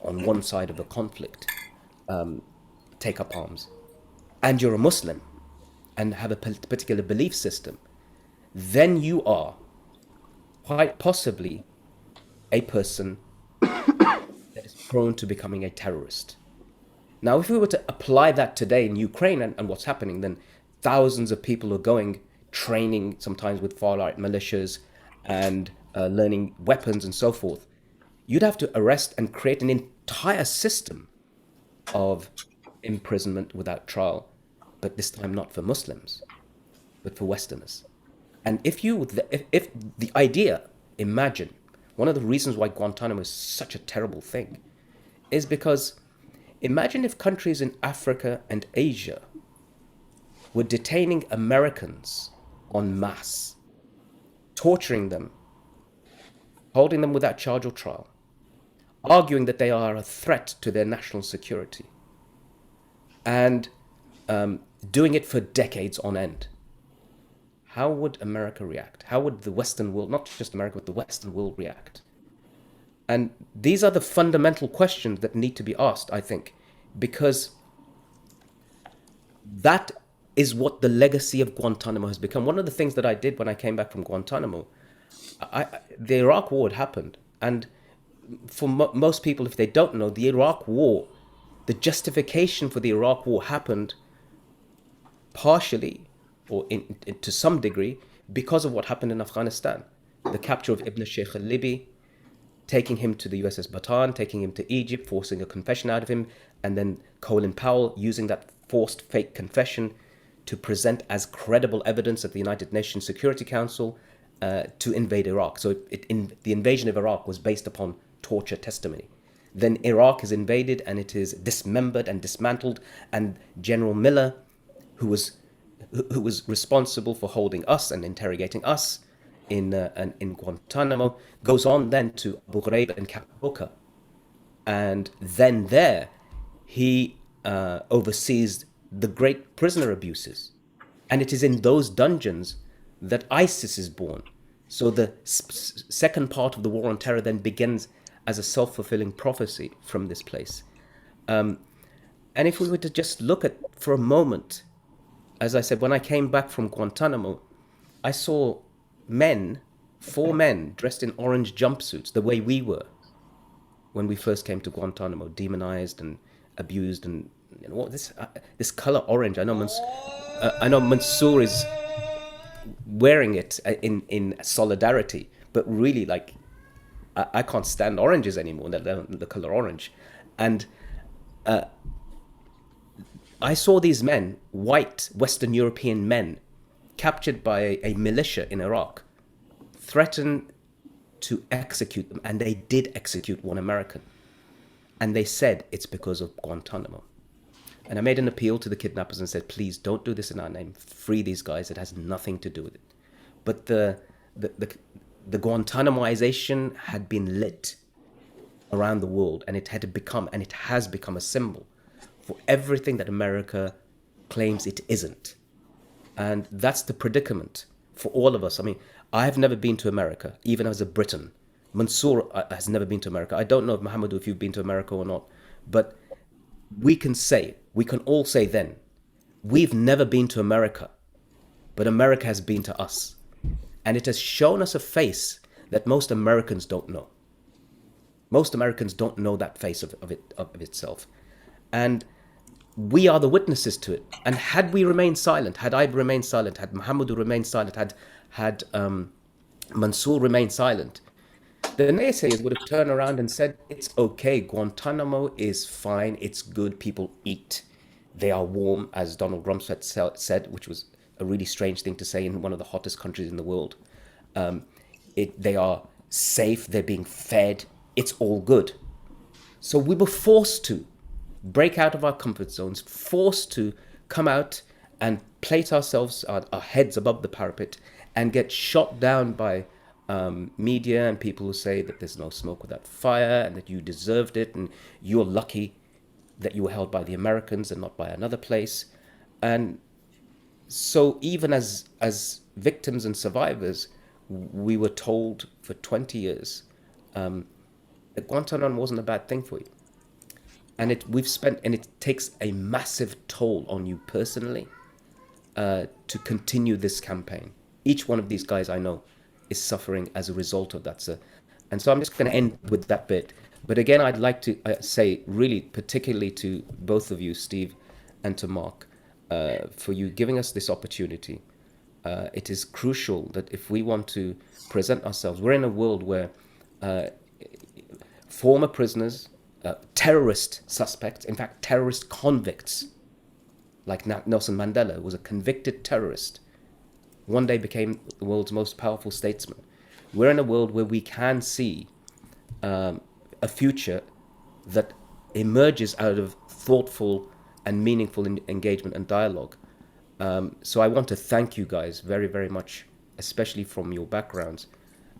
on one side of the conflict, take up arms, and you're a Muslim and have a particular belief system, then you are quite possibly a person that is prone to becoming a terrorist. Now, if we were to apply that today in Ukraine and what's happening, then thousands of people are going, training sometimes with far-right militias and learning weapons and so forth. You'd have to arrest and create an entire system of imprisonment without trial, but this time not for Muslims, but for Westerners. And if the idea, imagine, one of the reasons why Guantanamo is such a terrible thing is because imagine if countries in Africa and Asia were detaining Americans en masse, torturing them, holding them without charge or trial, arguing that they are a threat to their national security, and doing it for decades on end. How would America react? How would the Western world, not just America, but the Western world react? And these are the fundamental questions that need to be asked, I think, because that is what the legacy of Guantanamo has become. One of the things that I did when I came back from Guantanamo, the Iraq War had happened. And for most people, if they don't know, the Iraq War, the justification for the Iraq War happened partially, or to some degree, because of what happened in Afghanistan. The capture of Ibn Sheikh al-Libi, taking him to the USS Bataan, taking him to Egypt, forcing a confession out of him, and then Colin Powell using that forced fake confession to present as credible evidence at the United Nations Security Council to invade Iraq. So the invasion of Iraq was based upon torture testimony. Then Iraq is invaded and it is dismembered and dismantled, and General Miller, who was responsible for holding us and interrogating us in Guantanamo, goes on then to Abu Ghraib and Camp Booker. And then there, he oversees the great prisoner abuses. And it is in those dungeons that ISIS is born. So the second part of the war on terror then begins as a self-fulfilling prophecy from this place. And if we were to just look at, for a moment, as I said, when I came back from Guantanamo, I saw four men dressed in orange jumpsuits, the way we were when we first came to Guantanamo, demonized and abused, and this color orange. I know Mansoor is wearing it in solidarity, but really, like, I can't stand oranges anymore, the color orange. And I saw these men, white Western European men, captured by a militia in Iraq, threaten to execute them, and they did execute one American. And they said it's because of Guantanamo. And I made an appeal to the kidnappers and said, please don't do this in our name. Free these guys. It has nothing to do with it. But the Guantanamoization had been lit around the world, and it has become a symbol for everything that America claims it isn't. And that's the predicament for all of us. I mean, I have never been to America, even as a Briton. Mansoor has never been to America. I don't know, Mohamedou, if you've been to America or not, but we can all say then, we've never been to America, but America has been to us. And it has shown us a face that most Americans don't know. Most Americans don't know that face of itself. And we are the witnesses to it. And had we remained silent, had I remained silent, had Mohamedou remained silent, had Mansoor remained silent, the naysayers would have turned around and said, it's okay, Guantanamo is fine, it's good, people eat. They are warm, as Donald Rumsfeld said, which was a really strange thing to say in one of the hottest countries in the world. They are safe, they're being fed, it's all good. So we were forced to break out of our comfort zones, forced to come out and plate ourselves, our heads above the parapet, and get shot down by media and people who say that there's no smoke without fire and that you deserved it and you're lucky that you were held by the Americans and not by another place. And so even as victims and survivors, we were told for 20 years that Guantanamo wasn't a bad thing for you. And it takes a massive toll on you personally to continue this campaign. Each one of these guys I know is suffering as a result of that, sir. And so I'm just going to end with that bit. But again, I'd like to say really particularly to both of you, Steve, and to Mark, for you giving us this opportunity. It is crucial that if we want to present ourselves, we're in a world where former prisoners, terrorist suspects, in fact, terrorist convicts, like Nelson Mandela was a convicted terrorist, one day became the world's most powerful statesman. We're in a world where we can see a future that emerges out of thoughtful and meaningful engagement and dialogue. So I want to thank you guys very, very much, especially from your backgrounds,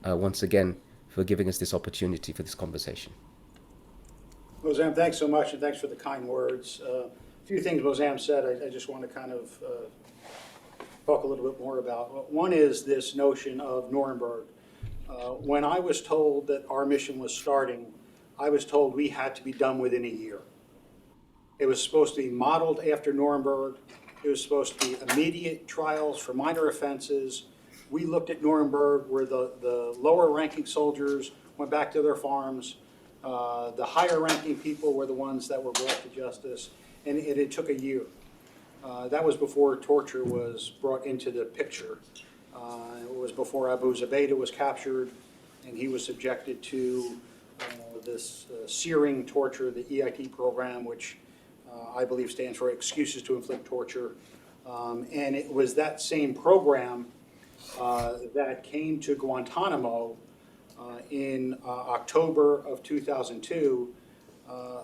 once again, for giving us this opportunity for this conversation. Moazzam, thanks so much, and thanks for the kind words. A few things Moazzam said I just want to kind of talk a little bit more about. One is this notion of Nuremberg. When I was told that our mission was starting, I was told we had to be done within a year. It was supposed to be modeled after Nuremberg. It was supposed to be immediate trials for minor offenses. We looked at Nuremberg where the lower ranking soldiers went back to their farms. The higher ranking people were the ones that were brought to justice, and it took a year. That was before torture was brought into the picture. It was before Abu Zubaydah was captured, and he was subjected to this searing torture, the EIT program, which I believe stands for Excuses to Inflict Torture. And it was that same program that came to Guantanamo in October of 2002,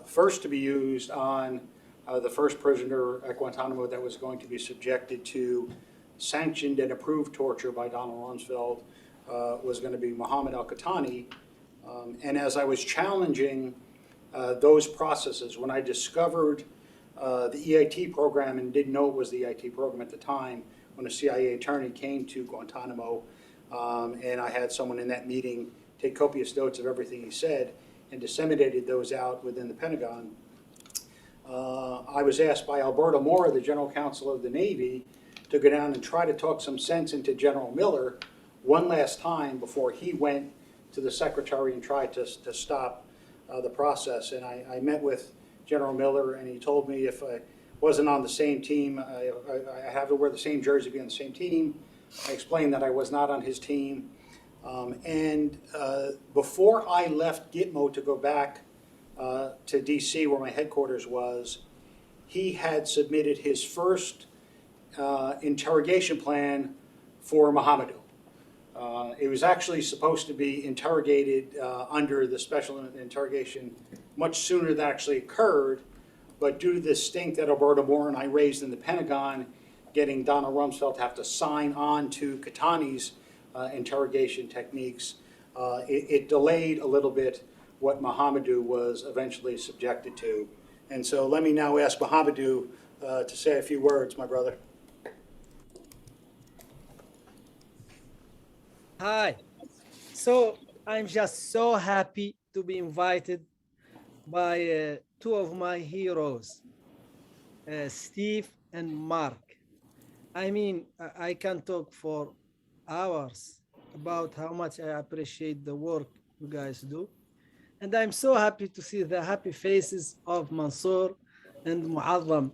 first to be used on the first prisoner at Guantanamo that was going to be subjected to sanctioned and approved torture by Donald Rumsfeld was going to be Mohammed al-Qahtani. And as I was challenging those processes, when I discovered the EIT program and didn't know it was the EIT program at the time, when a CIA attorney came to Guantanamo, and I had someone in that meeting take copious notes of everything he said and disseminated those out within the Pentagon, I was asked by Alberto Mora, the General Counsel of the Navy, to go down and try to talk some sense into General Miller one last time before he went to the Secretary and tried to stop the process. And I met with General Miller, and he told me if I wasn't on the same team, I have to wear the same jersey, be on the same team. I explained that I was not on his team. And before I left GTMO to go back to DC, where my headquarters was, he had submitted his first interrogation plan for Mohamedou. It was actually supposed to be interrogated under the special interrogation much sooner than actually occurred, but due to this stink that Alberto Mora and I raised in the Pentagon, getting Donald Rumsfeld to have to sign on to Qahtani's interrogation techniques, it delayed a little bit what Mohamedou was eventually subjected to. And so let me now ask Mohamedou to say a few words, my brother. Hi. So I'm just so happy to be invited by two of my heroes, Steve and Mark. I mean, I can talk for hours about how much I appreciate the work you guys do. And I'm so happy to see the happy faces of Mansoor and Moazzam.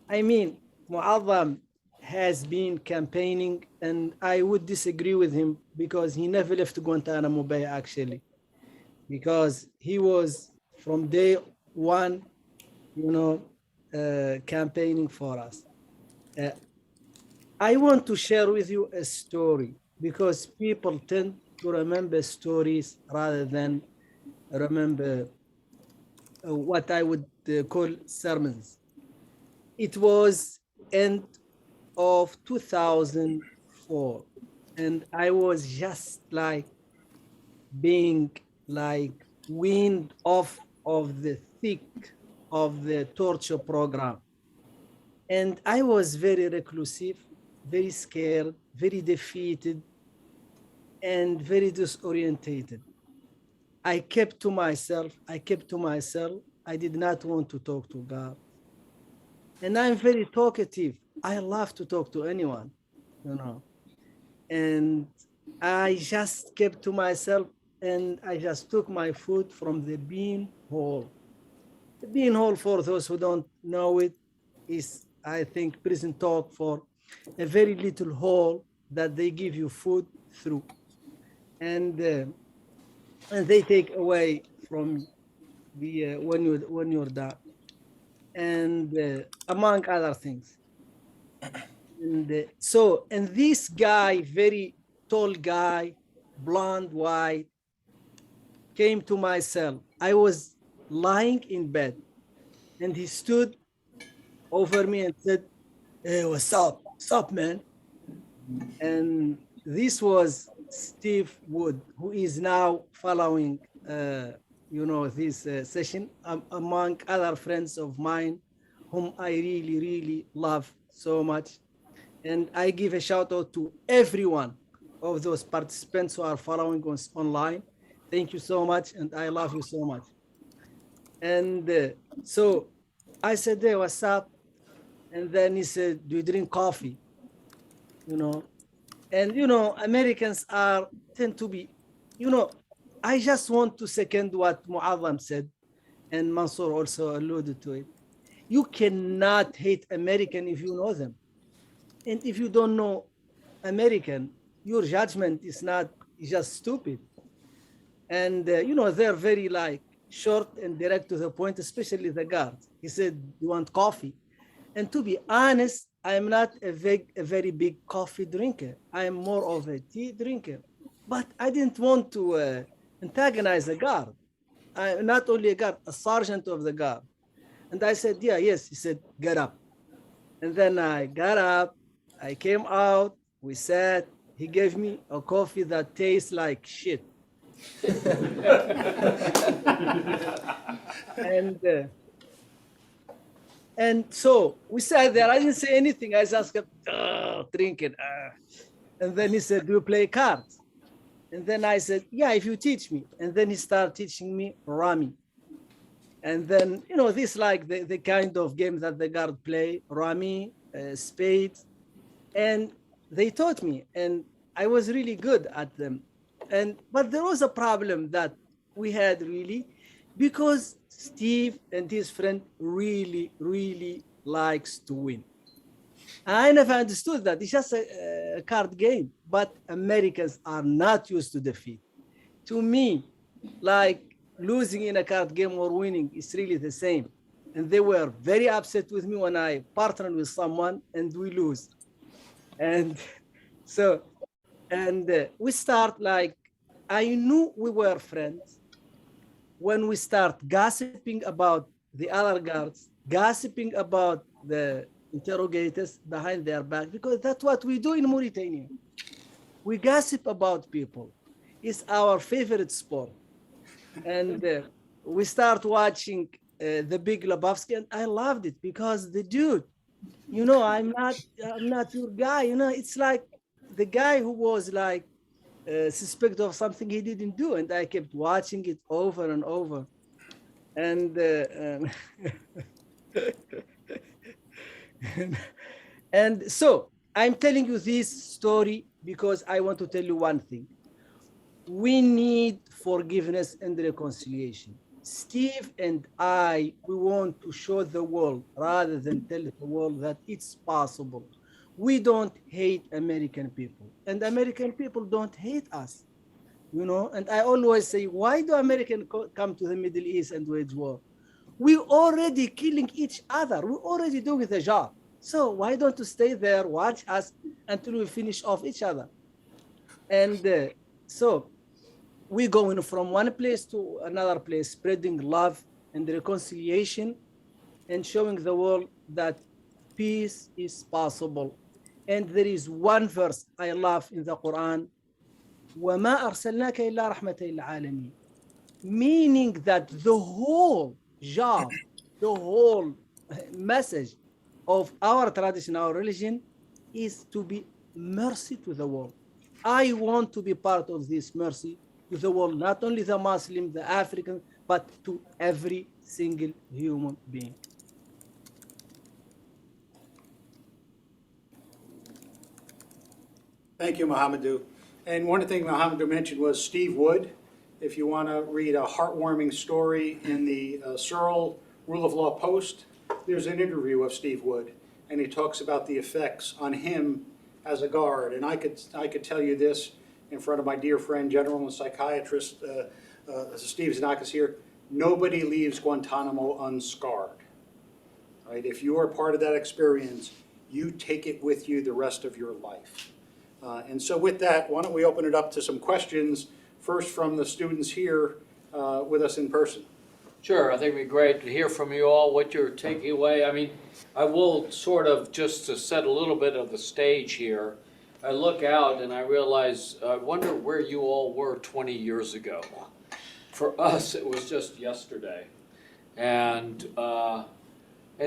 I mean, Moazzam has been campaigning, and I would disagree with him because he never left Guantánamo Bay, actually. because he was from day one, campaigning for us. I want to share with you a story because people tend to remember stories rather than remember what I would call sermons. It was end of 2004, and I was just like being like weaned off of the thick of the torture program. And I was very reclusive, very scared, very defeated, and very disorientated. I kept to myself. I did not want to talk to God. And I'm very talkative. I love to talk to anyone, And I just kept to myself, and I just took my food from the bean hole. The bean hole, for those who don't know it, is, I think, prison talk for a very little hole that they give you food through. And they take away from the when you're done. And among other things. And and this guy, very tall guy, blonde, white, came to my cell. I was lying in bed, and he stood over me and said, "Hey, what's up? What's up, man?" And this was Steve Wood, who is now following, this session, among other friends of mine, whom I really, really love so much. And I give a shout out to everyone of those participants who are following us online. Thank you so much, and I love you so much. And so I said, "Hey, what's up?" And then he said, "Do you drink coffee?" And Americans tend to be, I just want to second what Moazzam said, and Mansoor also alluded to it. You cannot hate American if you know them. And if you don't know American, your judgment is just stupid. And they're very short and direct to the point, especially the guard. He said, "Do you want coffee?" And to be honest, I'm not a very big coffee drinker. I am more of a tea drinker. But I didn't want to antagonize a guard. I'm not only a guard, a sergeant of the guard. And I said, "Yeah, yes." He said, "Get up." And then I got up, I came out, we sat, he gave me a coffee that tastes like shit. And so we sat there. I didn't say anything. I just kept drinking. And then he said, "Do you play cards?" And then I said, "Yeah, if you teach me." And then he started teaching me Rummy. And then, this the kind of game that the guard play, Rummy, spades. And they taught me, and I was really good at them. But there was a problem that we had really, because Steve and his friend really, really likes to win. I never understood that. It's just a card game, but Americans are not used to defeat. To me, losing in a card game or winning is really the same. And they were very upset with me when I partnered with someone and we lose. And so, we start I knew we were friends when we start gossiping about the other guards, gossiping about the interrogators behind their back, because that's what we do in Mauritania. We gossip about people. It's our favorite sport. And we start watching the Big Lebowski, and I loved it because the dude, I'm not your guy. It's like the guy who was suspect of something he didn't do, and I kept watching it over and over. And and so I'm telling you this story because I want to tell you one thing. We need forgiveness and reconciliation. Steve and I, we want to show the world rather than tell the world that it's possible. We don't hate American people, and American people don't hate us. you know. And I always say, why do Americans come to the Middle East and wage war? We already killing each other. We already doing the job. So why don't you stay there, watch us until we finish off each other? And so we going from one place to another place, spreading love and reconciliation and showing the world that peace is possible. And there is one verse I love in the Quran, وَمَا أَرْسَلْنَاكَ إِلَّا رَحْمَةً لِلْعَالَمِينَ, meaning that the whole job, the whole message of our tradition, our religion, is to be mercy to the world. I want to be part of this mercy to the world, not only the Muslim, the African, but to every single human being. Thank you, Mohamedou. And one thing Mohamedou mentioned was Steve Wood. If you want to read a heartwarming story in the Searle Rule of Law Post, there's an interview of Steve Wood, and he talks about the effects on him as a guard. And I could tell you this in front of my dear friend, general and psychiatrist Steve Zanakis here. Nobody leaves Guantanamo unscarred. Right? If you are part of that experience, you take it with you the rest of your life. And so with that, why don't we open it up to some questions, first from the students here with us in person. Sure, I think it'd be great to hear from you all what you're taking away. I mean, I will sort of, just to set a little bit of the stage here, I look out and I realize, I wonder where you all were 20 years ago. For us, it was just yesterday. And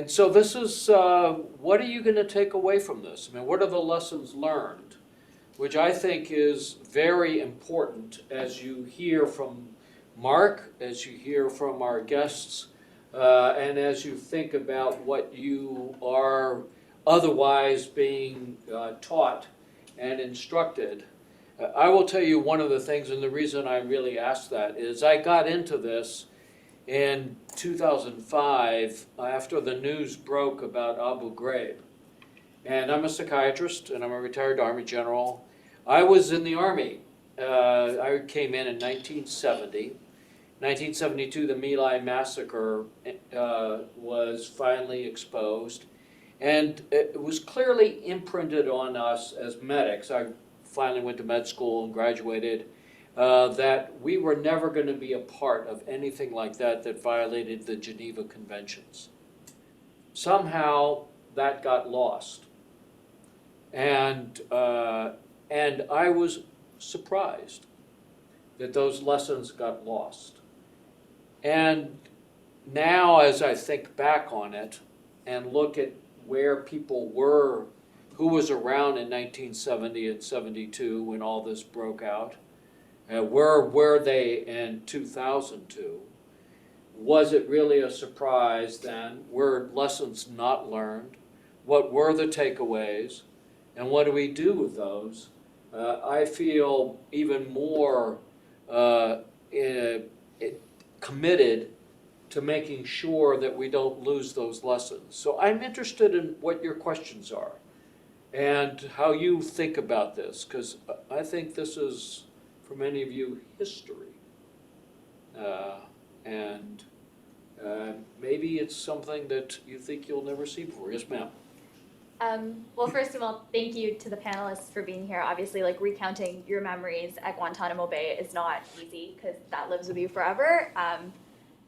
so this is, what are you going to take away from this? I mean, what are the lessons learned? Which I think is very important as you hear from Mark, as you hear from our guests, and as you think about what you are otherwise being taught and instructed. I will tell you one of the things, and the reason I really asked that is I got into this in 2005 after the news broke about Abu Ghraib. And I'm a psychiatrist and I'm a retired Army general. I was in the Army. I came in 1970. 1972, the My Lai massacre was finally exposed. And it was clearly imprinted on us as medics. I finally went to med school and graduated, that we were never going to be a part of anything like that that violated the Geneva Conventions. Somehow that got lost. And I was surprised that those lessons got lost. And now as I think back on it and look at where people were, who was around in 1970 and 72 when all this broke out, where were they in 2002? Was it really a surprise then? Were lessons not learned? What were the takeaways? And what do we do with those? I feel even more committed to making sure that we don't lose those lessons. So I'm interested in what your questions are and how you think about this, because I think this is, for many of you, history. And maybe it's something that you think you'll never see before. Yes, ma'am. Well, first of all, thank you to the panelists for being here. Obviously, like, recounting your memories at Guantanamo Bay is not easy because that lives with you forever,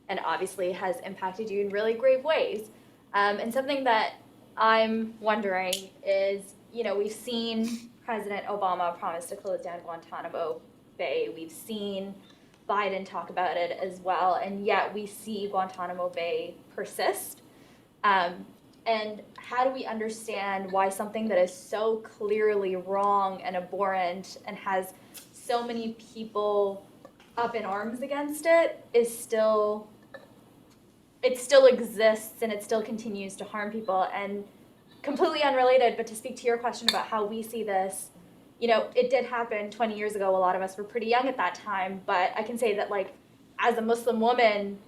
and obviously has impacted you in really grave ways. And something that I'm wondering is, you know, we've seen President Obama promise to close down Guantanamo Bay. We've seen Biden talk about it as well, and yet we see Guantanamo Bay persist. And how do we understand why something that is so clearly wrong and abhorrent and has so many people up in arms against it is still, it still exists and it still continues to harm people? And completely unrelated, but to speak to your question about how we see this, you know, it did happen 20 years ago. A lot of us were pretty young at that time, but I can say that, like, as a Muslim woman,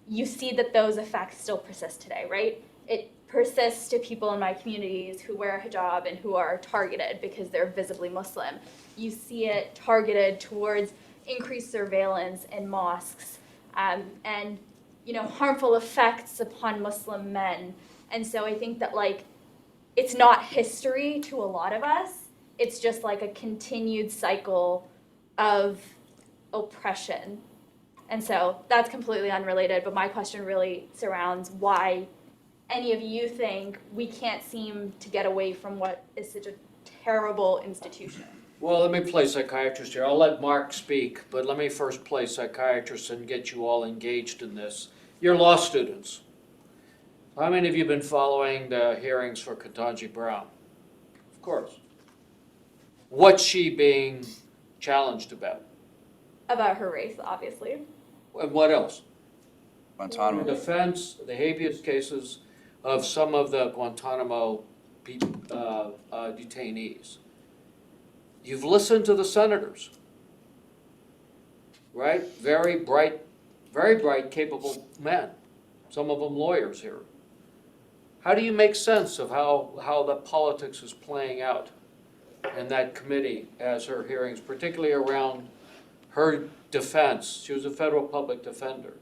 you see that those effects still persist today, right? It persists to people in my communities who wear a hijab and who are targeted because they're visibly Muslim. You see it targeted towards increased surveillance in mosques, and harmful effects upon Muslim men. And so I think that like it's not history to a lot of us. It's just like a continued cycle of oppression. And so that's completely unrelated, but my question really surrounds why any of you think we can't seem to get away from what is such a terrible institution. Well, let me play psychiatrist here. I'll let Mark speak, but let me first play psychiatrist and get you all engaged in this. You're law students. How many of you have been following the hearings for Ketanji Brown? Of course. What's she being challenged about? About her race, obviously. And what else? Guantanamo. The defense, the habeas cases of some of the Guantanamo detainees. You've listened to the senators, right? Very bright, capable men. Some of them lawyers here. How do you make sense of how the politics is playing out in that committee as her hearings, particularly around her defense? She was a federal public defender.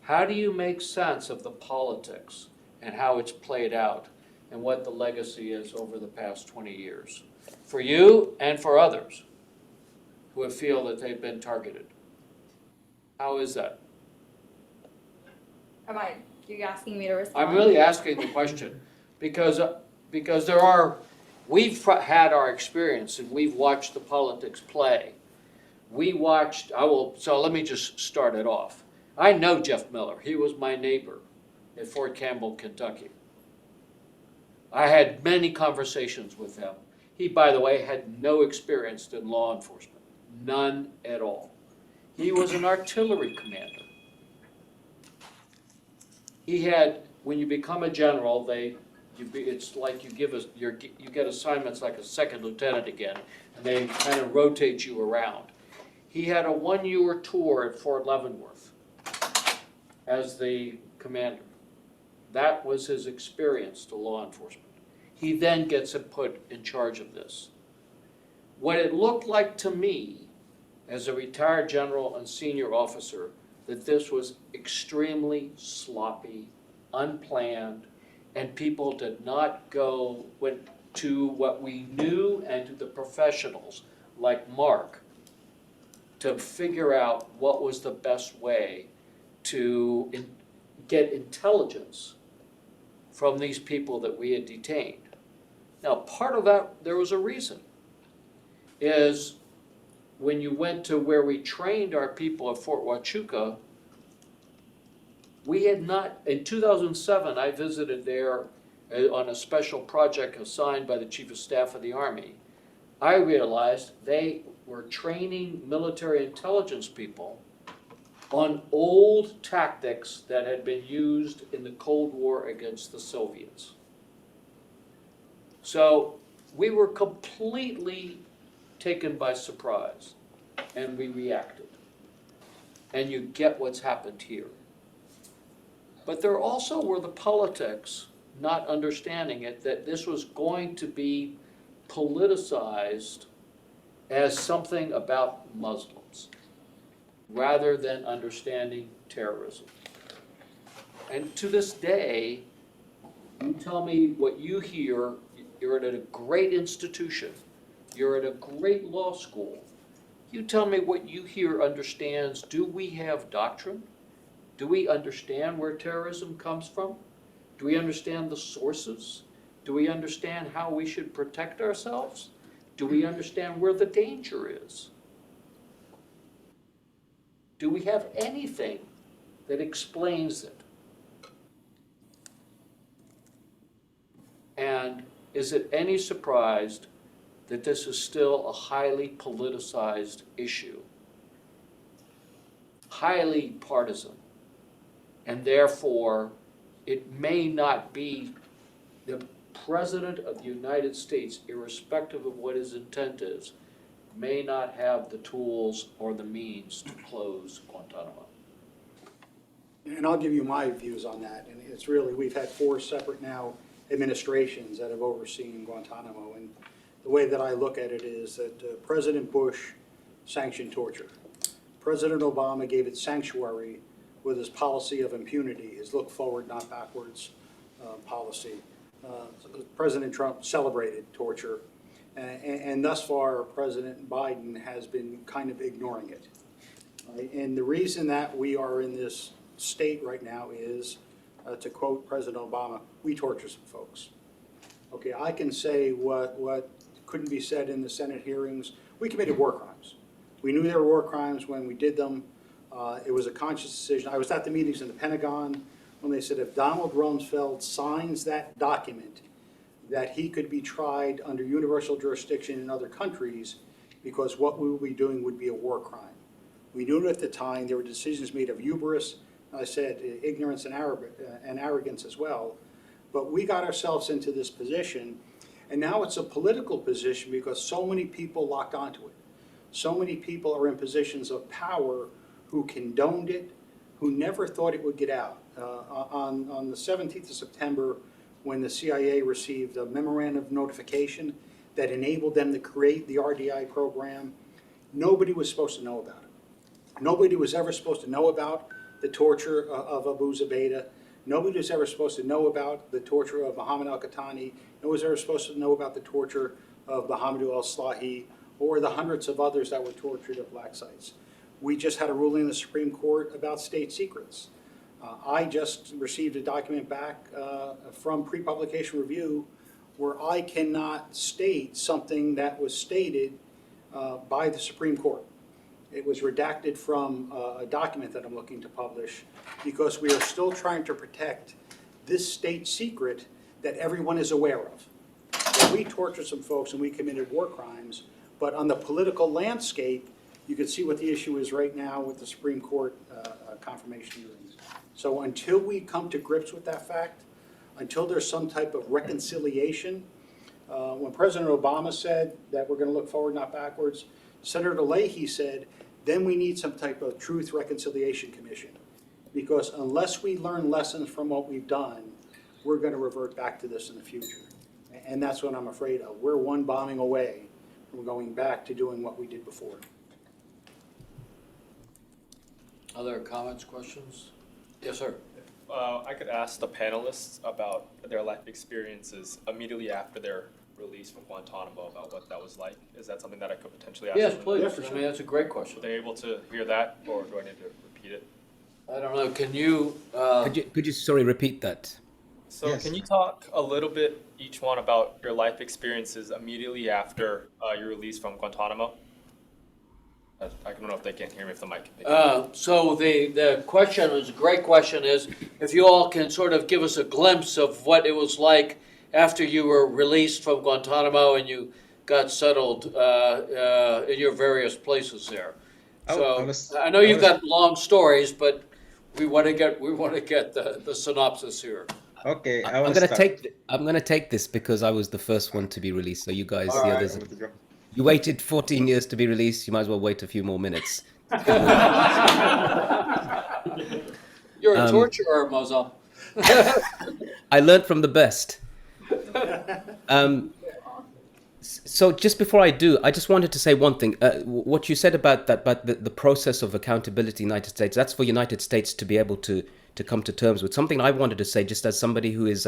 How do you make sense of the politics and how it's played out and what the legacy is over the past 20 years? For you and for others who feel that they've been targeted. How is that? You're asking me to respond? I'm really asking the question because we've had our experience and we've watched the politics play. So let me just start it off. I know Jeff Miller. He was my neighbor at Fort Campbell, Kentucky. I had many conversations with him. He, by the way, had no experience in law enforcement, none at all. He was an artillery commander. He had, when you become a general, it's like you get assignments like a second lieutenant again, and they kind of rotate you around. He had a 1-year tour at Fort Leavenworth as the commander. That was his experience to law enforcement. He then gets put in charge of this. What it looked like to me, as a retired general and senior officer, that this was extremely sloppy, unplanned, and people did not went to what we knew and to the professionals like Mark to figure out what was the best way to get intelligence from these people that we had detained. Now, part of that, there was a reason, is when you went to where we trained our people at Fort Huachuca, we had not, in 2007, I visited there on a special project assigned by the Chief of Staff of the Army. I realized they were training military intelligence people on old tactics that had been used in the Cold War against the Soviets. So we were completely taken by surprise, and we reacted. And you get what's happened here. But there also were the politics, not understanding it, that this was going to be politicized as something about Muslims, rather than understanding terrorism. And to this day, you tell me what you hear. You're at a great institution. You're at a great law school. You tell me what you hear understands. Do we have doctrine? Do we understand where terrorism comes from? Do we understand the sources? Do we understand how we should protect ourselves? Do we understand where the danger is? Do we have anything that explains it? And is it any surprise that this is still a highly politicized issue? Highly partisan. And therefore, it may not be the President of the United States, irrespective of what his intent is, may not have the tools or the means to close Guantanamo. And I'll give you my views on that. And it's really, we've had 4 separate now administrations that have overseen Guantanamo. And the way that I look at it is that President Bush sanctioned torture. President Obama gave it sanctuary with his policy of impunity, his look forward, not backwards policy. President Trump celebrated torture, and thus far, President Biden has been kind of ignoring it. And the reason that we are in this state right now is, to quote President Obama, we torture some folks. Okay, I can say what couldn't be said in the Senate hearings. We committed war crimes. We knew there were war crimes when we did them. It was a conscious decision. I was at the meetings in the Pentagon when they said if Donald Rumsfeld signs that document, that he could be tried under universal jurisdiction in other countries, because what we would be doing would be a war crime. We knew it at the time. There were decisions made of hubris, I said ignorance and arrogance as well. But we got ourselves into this position, and now it's a political position because so many people locked onto it. So many people are in positions of power who condoned it, who never thought it would get out. On the 17th of September, when the CIA received a memorandum of notification that enabled them to create the RDI program, nobody was supposed to know about it. Nobody was ever supposed to know about the torture of Abu Zubaydah. Nobody was ever supposed to know about the torture of Mohammed al-Qahtani. Nobody was ever supposed to know about the torture of Muhammadu Ould Slahi or the hundreds of others that were tortured at black sites. We just had a ruling in the Supreme Court about state secrets. I just received a document back from pre-publication review where I cannot state something that was stated by the Supreme Court. It was redacted from a document that I'm looking to publish because we are still trying to protect this state secret that everyone is aware of. That we tortured some folks and we committed war crimes, but on the political landscape, you can see what the issue is right now with the Supreme Court confirmation hearings. So until we come to grips with that fact, until there's some type of reconciliation, when President Obama said that we're going to look forward, not backwards, Senator Leahy said, then we need some type of truth reconciliation commission. Because unless we learn lessons from what we've done, we're going to revert back to this in the future. And that's what I'm afraid of. We're one bombing away from going back to doing what we did before. Other comments, questions? Yes, sir. I could ask the panelists about their life experiences immediately after their release from Guantanamo, about what that was like. Is that something that I could potentially ask? Yes, them? please. I mean, that's a great question. Were they able to hear that, or do I need to repeat it? I don't know. Can you? Could you sorry repeat that? So Yes. can you talk a little bit, each one, about your life experiences immediately after your release from Guantanamo? I don't know if they can hear me, if the mic can pick up. So the question is a great question. Is if you all can sort of give us a glimpse of what it was like after you were released from Guantanamo and you got settled in your various places there. So I know you've got long stories, but we want to get the synopsis here. Okay, I'm gonna take this because I was the first one to be released. So you guys, All the right. others, you waited 14 years to be released. You might as well wait a few more minutes. You're a torturer, Moazzam. I learned from the best. So just before I do, I just wanted to say one thing. What you said about the process of accountability in the United States, that's for United States to be able to come to terms with. Something I wanted to say, just as somebody who is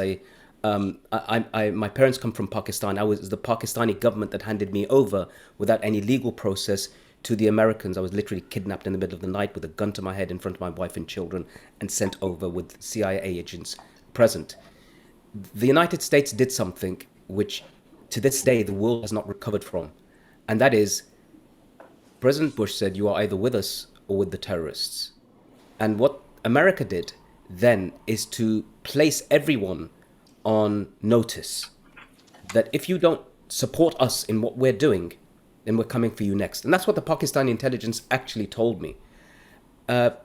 my parents come from Pakistan. I was the Pakistani government that handed me over without any legal process to the Americans. I was literally kidnapped in the middle of the night with a gun to my head in front of my wife and children and sent over with CIA agents present. The United States did something which to this day the world has not recovered from. And that is, President Bush said, you are either with us or with the terrorists. And what America did then is to place everyone on notice that if you don't support us in what we're doing, then we're coming for you next. And that's what the Pakistani intelligence actually told me. Prime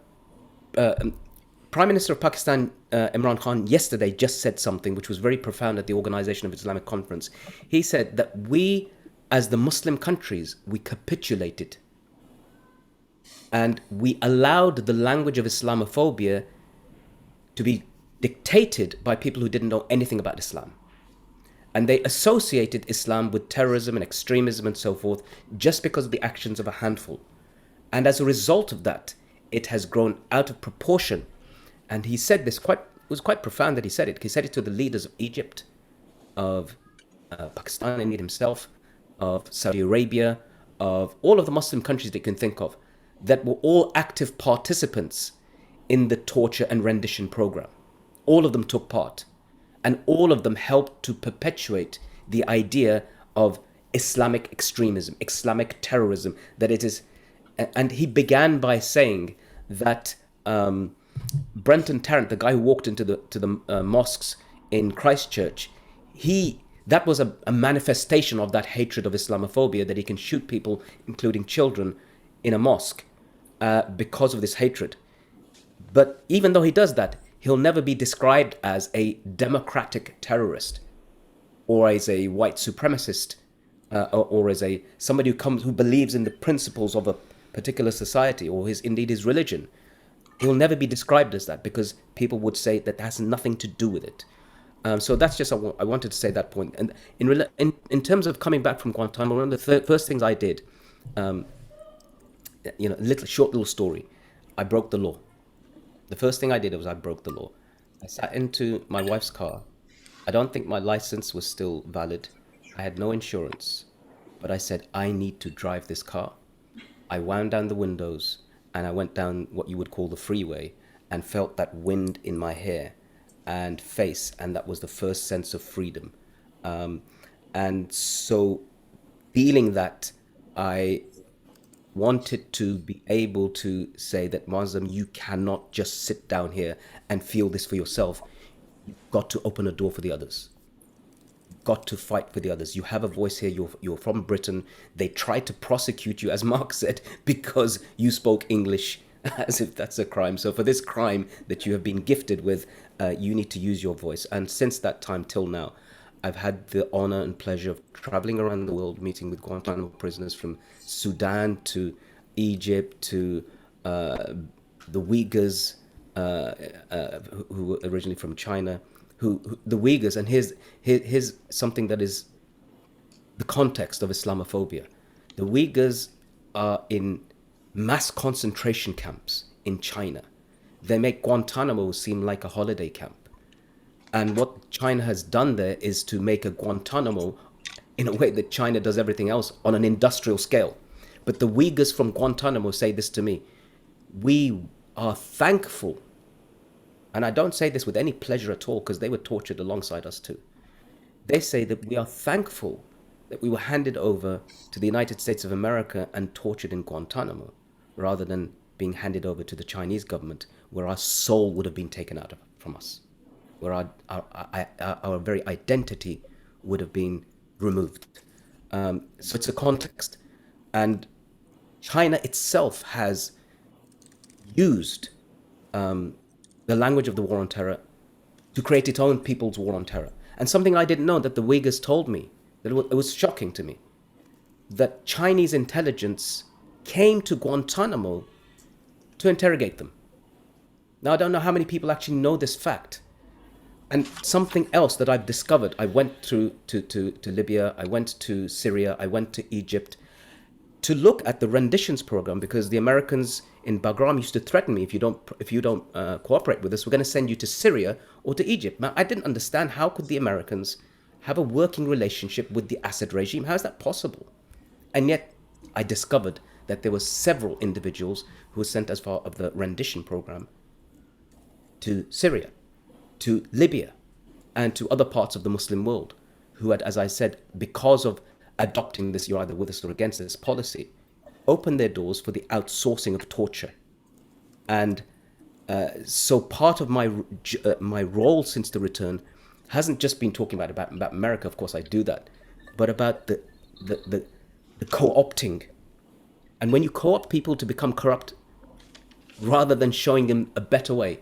Minister of Pakistan, Imran Khan, yesterday just said something which was very profound at the Organization of Islamic Conference. He said that we, as the Muslim countries, we capitulated. And we allowed the language of Islamophobia to be dictated by people who didn't know anything about Islam. And they associated Islam with terrorism and extremism and so forth just because of the actions of a handful. And as a result of that, it has grown out of proportion. And he said this it was quite profound that he said it. He said it to the leaders of Egypt, of Pakistan, indeed himself, of Saudi Arabia, of all of the Muslim countries that you can think of, that were all active participants in the torture and rendition program. All of them took part, and all of them helped to perpetuate the idea of Islamic extremism, Islamic terrorism, that it is. And he began by saying that Brenton Tarrant, the guy who walked into the mosques in Christchurch, that was a manifestation of that hatred of Islamophobia, that he can shoot people, including children, in a mosque because of this hatred. But even though he does that, he'll never be described as a democratic terrorist or as a white supremacist or as somebody who believes in the principles of a particular society or indeed his religion. He'll never be described as that because people would say that has nothing to do with it. So that's just, I wanted to say that point. And in terms of coming back from Guantanamo, one of the first things I did, short little story, I broke the law. The first thing I did was I broke the law. I sat into my wife's car. I don't think my license was still valid. I had no insurance, but I said, I need to drive this car. I wound down the windows and I went down what you would call the freeway and felt that wind in my hair and face, and that was the first sense of freedom. And so feeling that, I wanted to be able to say that, Moazzam, you cannot just sit down here and feel this for yourself. You've got to open a door for the others. You've got to fight for the others. You have a voice here. You're from Britain. They tried to prosecute you, as Mark said, because you spoke English, as if that's a crime. So for this crime that you have been gifted with, you need to use your voice. And since that time till now, I've had the honor and pleasure of traveling around the world, meeting with Guantanamo prisoners from Sudan to Egypt to the Uyghurs, who were originally from China, the Uyghurs. And here's something that is the context of Islamophobia. The Uyghurs are in mass concentration camps in China. They make Guantanamo seem like a holiday camp. And what China has done there is to make a Guantanamo in a way that China does everything else on an industrial scale. But the Uyghurs from Guantanamo say this to me: we are thankful, and I don't say this with any pleasure at all because they were tortured alongside us too. They say that we are thankful that we were handed over to the United States of America and tortured in Guantanamo, rather than being handed over to the Chinese government, where our soul would have been taken out from us, where our very identity would have been removed. So it's a context. And China itself has used the language of the war on terror to create its own people's war on terror. And something I didn't know, that the Uyghurs told me, that it was shocking to me, that Chinese intelligence came to Guantanamo to interrogate them. Now, I don't know how many people actually know this fact. And something else that I've discovered, I went to Libya, I went to Syria, I went to Egypt to look at the renditions program, because the Americans in Bagram used to threaten me, if you don't cooperate with us, we're going to send you to Syria or to Egypt. Now, I didn't understand, how could the Americans have a working relationship with the Assad regime? How is that possible? And yet I discovered that there were several individuals who were sent as part of the rendition program to Syria, to Libya, and to other parts of the Muslim world, who had, as I said, because of adopting this "you're either with us or against us" policy, opened their doors for the outsourcing of torture. And so part of my role since the return hasn't just been talking about America, of course I do that, but about the co-opting. And when you co-opt people to become corrupt, rather than showing them a better way,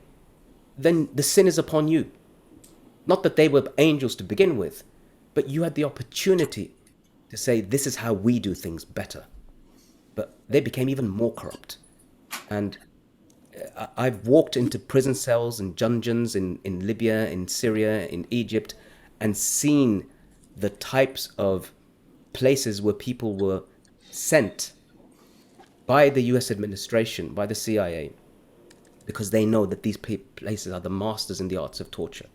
then the sin is upon you. Not that they were angels to begin with, but you had the opportunity to say, this is how we do things better. But they became even more corrupt. And I've walked into prison cells and dungeons in Libya, in Syria, in Egypt, and seen the types of places where people were sent by the US administration, by the CIA, because they know that these places are the masters in the arts of torture.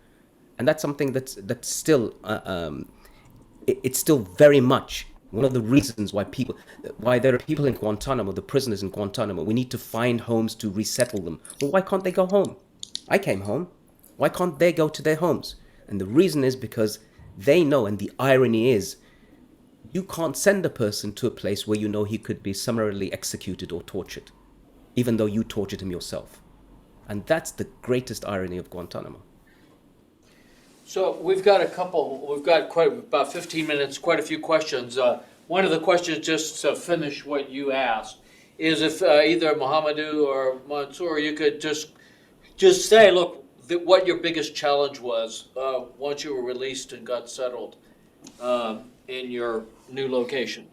And that's something that's still, it's still very much one of the reasons why there are people in Guantanamo, the prisoners in Guantanamo. We need to find homes to resettle them. Well, why can't they go home? I came home. Why can't they go to their homes? And the reason is because they know, and the irony is, you can't send a person to a place where you know he could be summarily executed or tortured, even though you tortured him yourself. And that's the greatest irony of Guantanamo. So we've got about 15 minutes, quite a few questions. One of the questions, just to finish what you asked, is if either Mohamedou or Mansoor, you could just say, look, what your biggest challenge was once you were released and got settled in your new location.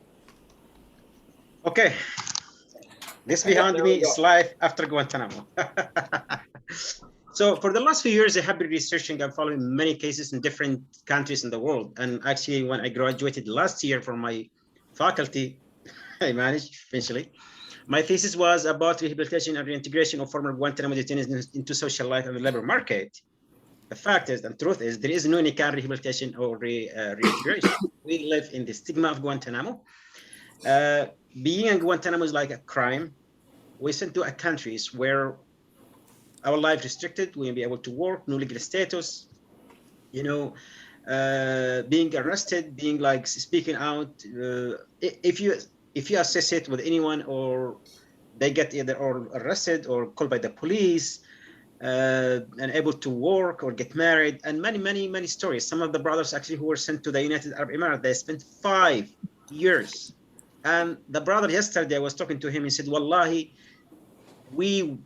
Okay. This behind me is life after Guantanamo. So for the last few years, I have been researching and following many cases in different countries in the world. And actually, when I graduated last year from my faculty, I managed eventually. My thesis was about rehabilitation and reintegration of former Guantanamo detainees into social life and the labor market. The fact is, and truth is, there is no any kind of rehabilitation or reintegration. We live in the stigma of Guantanamo. Being in Guantanamo is like a crime. We sent to countries where our life restricted, we won't be able to work, no legal status, you know, being arrested, being like speaking out. If you associate with anyone, or they get either or arrested or called by the police, unable to work or get married, and many stories. Some of the brothers actually who were sent to the United Arab Emirates, they spent 5 years. And the brother yesterday, I was talking to him, he said, Wallahi, we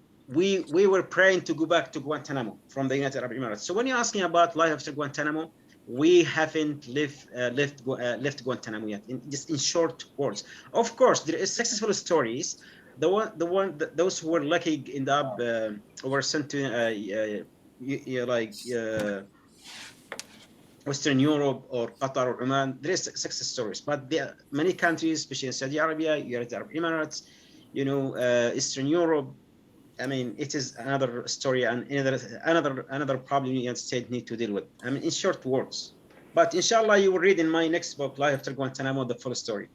were praying to go back to Guantanamo from the United Arab Emirates. So when you're asking about life after Guantanamo, we haven't left Guantanamo yet. Just in short words, of course, there is successful stories. Those who were lucky end up were sent to Western Europe or Qatar or Oman. There is success stories, but there are many countries, especially in Saudi Arabia, United Arab Emirates, you know, Eastern Europe. I mean, it is another story and another problem the United States need to deal with. I mean, in short words. But inshallah, you will read in my next book, Life After Guantanamo, the full story.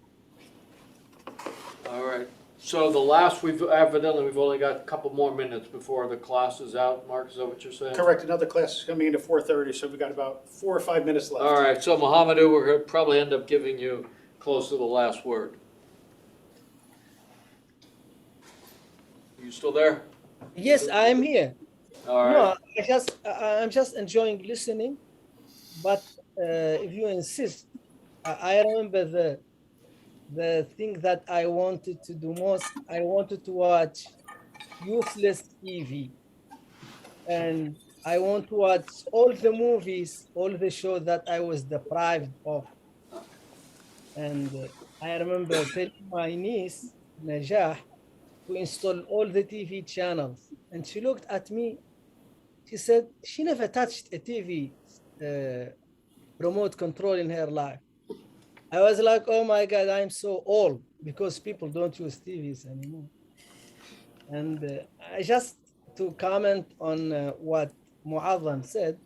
All right. So the last, we've only got a couple more minutes before the class is out. Mark, is that what you're saying? Correct. Another class is coming in at 4:30, so we've got about 4 or 5 minutes left. All right. So Mohamedou, we're going to probably end up giving you close to the last word. Are you still there? Yes, I'm here. All right. No, I'm just enjoying listening. But if you insist, I remember the thing that I wanted to do most. I wanted to watch useless TV, and I want to watch all the movies, all the shows that I was deprived of. And I remember telling my niece Najah to install all the TV channels, and she looked at me. She said she never touched a TV remote control in her life. I was like, oh my God, I'm so old, because people don't use TVs anymore. And I just to comment on what Moazzam said,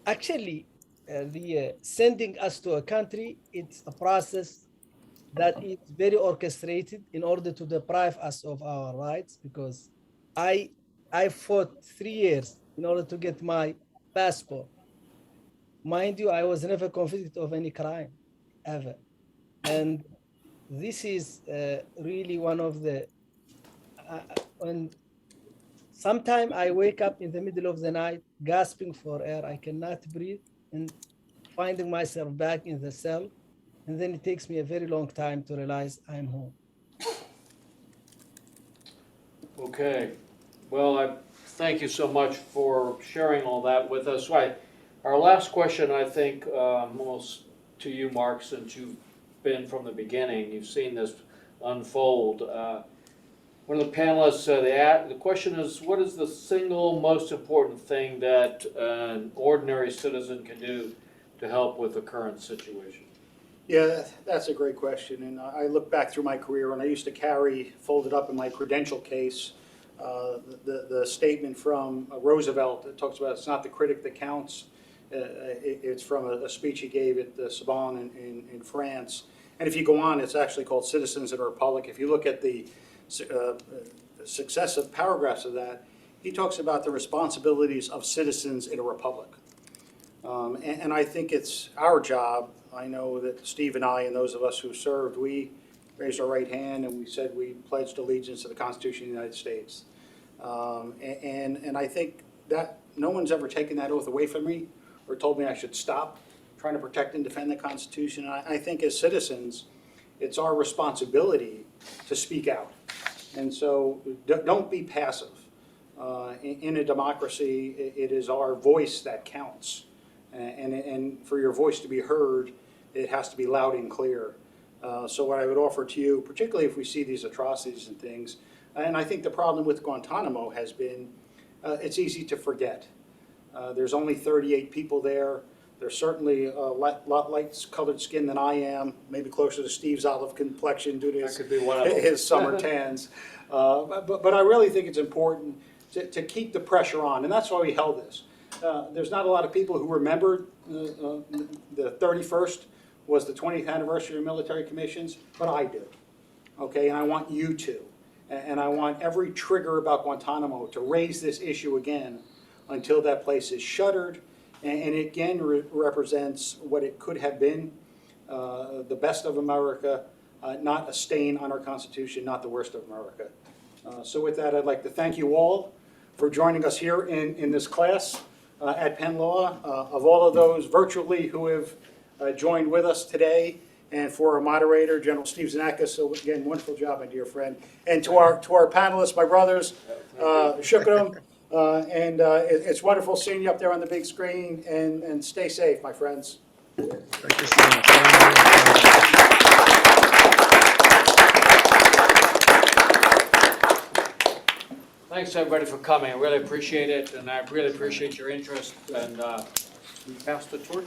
actually, the sending us to a country, it's a process that is very orchestrated in order to deprive us of our rights, because I fought 3 years in order to get my passport. Mind you, I was never convicted of any crime, ever. And this is really one of the, when sometimes I wake up in the middle of the night, gasping for air, I cannot breathe, and finding myself back in the cell. And then it takes me a very long time to realize I'm home. Okay. Well, I thank you so much for sharing all that with us. Our last question, I think, most to you, Mark, since you've been from the beginning, you've seen this unfold. One of the panelists, the question is, what is the single most important thing that an ordinary citizen can do to help with the current situation? Yeah, that's a great question. And I look back through my career, and I used to carry, folded up in my credential case, the statement from Roosevelt that talks about it's not the critic that counts. It's from a speech he gave at the Sorbonne in France. And if you go on, it's actually called Citizens in a Republic. If you look at the successive paragraphs of that, he talks about the responsibilities of citizens in a republic. And I think it's our job. I know that Steve and I and those of us who served, we raised our right hand and we said we pledged allegiance to the Constitution of the United States. And I think that no one's ever taken that oath away from me or told me I should stop trying to protect and defend the Constitution. And I think as citizens, it's our responsibility to speak out. And so don't be passive. In a democracy, it is our voice that counts. And for your voice to be heard, it has to be loud and clear. So what I would offer to you, particularly if we see these atrocities and things, and I think the problem with Guantanamo has been, it's easy to forget. There's only 38 people there. They're certainly a lot light-colored skin than I am, maybe closer to Steve's olive complexion due to his summer tans. But I really think it's important to keep the pressure on, and that's why we held this. There's not a lot of people who remember the 31st was the 20th anniversary of military commissions, but I do, okay? And I want you to. And I want every trigger about Guantanamo to raise this issue again until that place is shuttered. And it again represents what it could have been, the best of America, not a stain on our Constitution, not the worst of America. So with that, I'd like to thank you all for joining us here in this class at Penn Law. Of all of those virtually who have joined with us today, and for our moderator, General Steve Zanakis. So again, wonderful job, my dear friend. And to our panelists, my brothers, shukram. And it's wonderful seeing you up there on the big screen. And stay safe, my friends. Thank you so much. Thanks, everybody, for coming. I really appreciate it, and I really appreciate your interest. And we pass the torch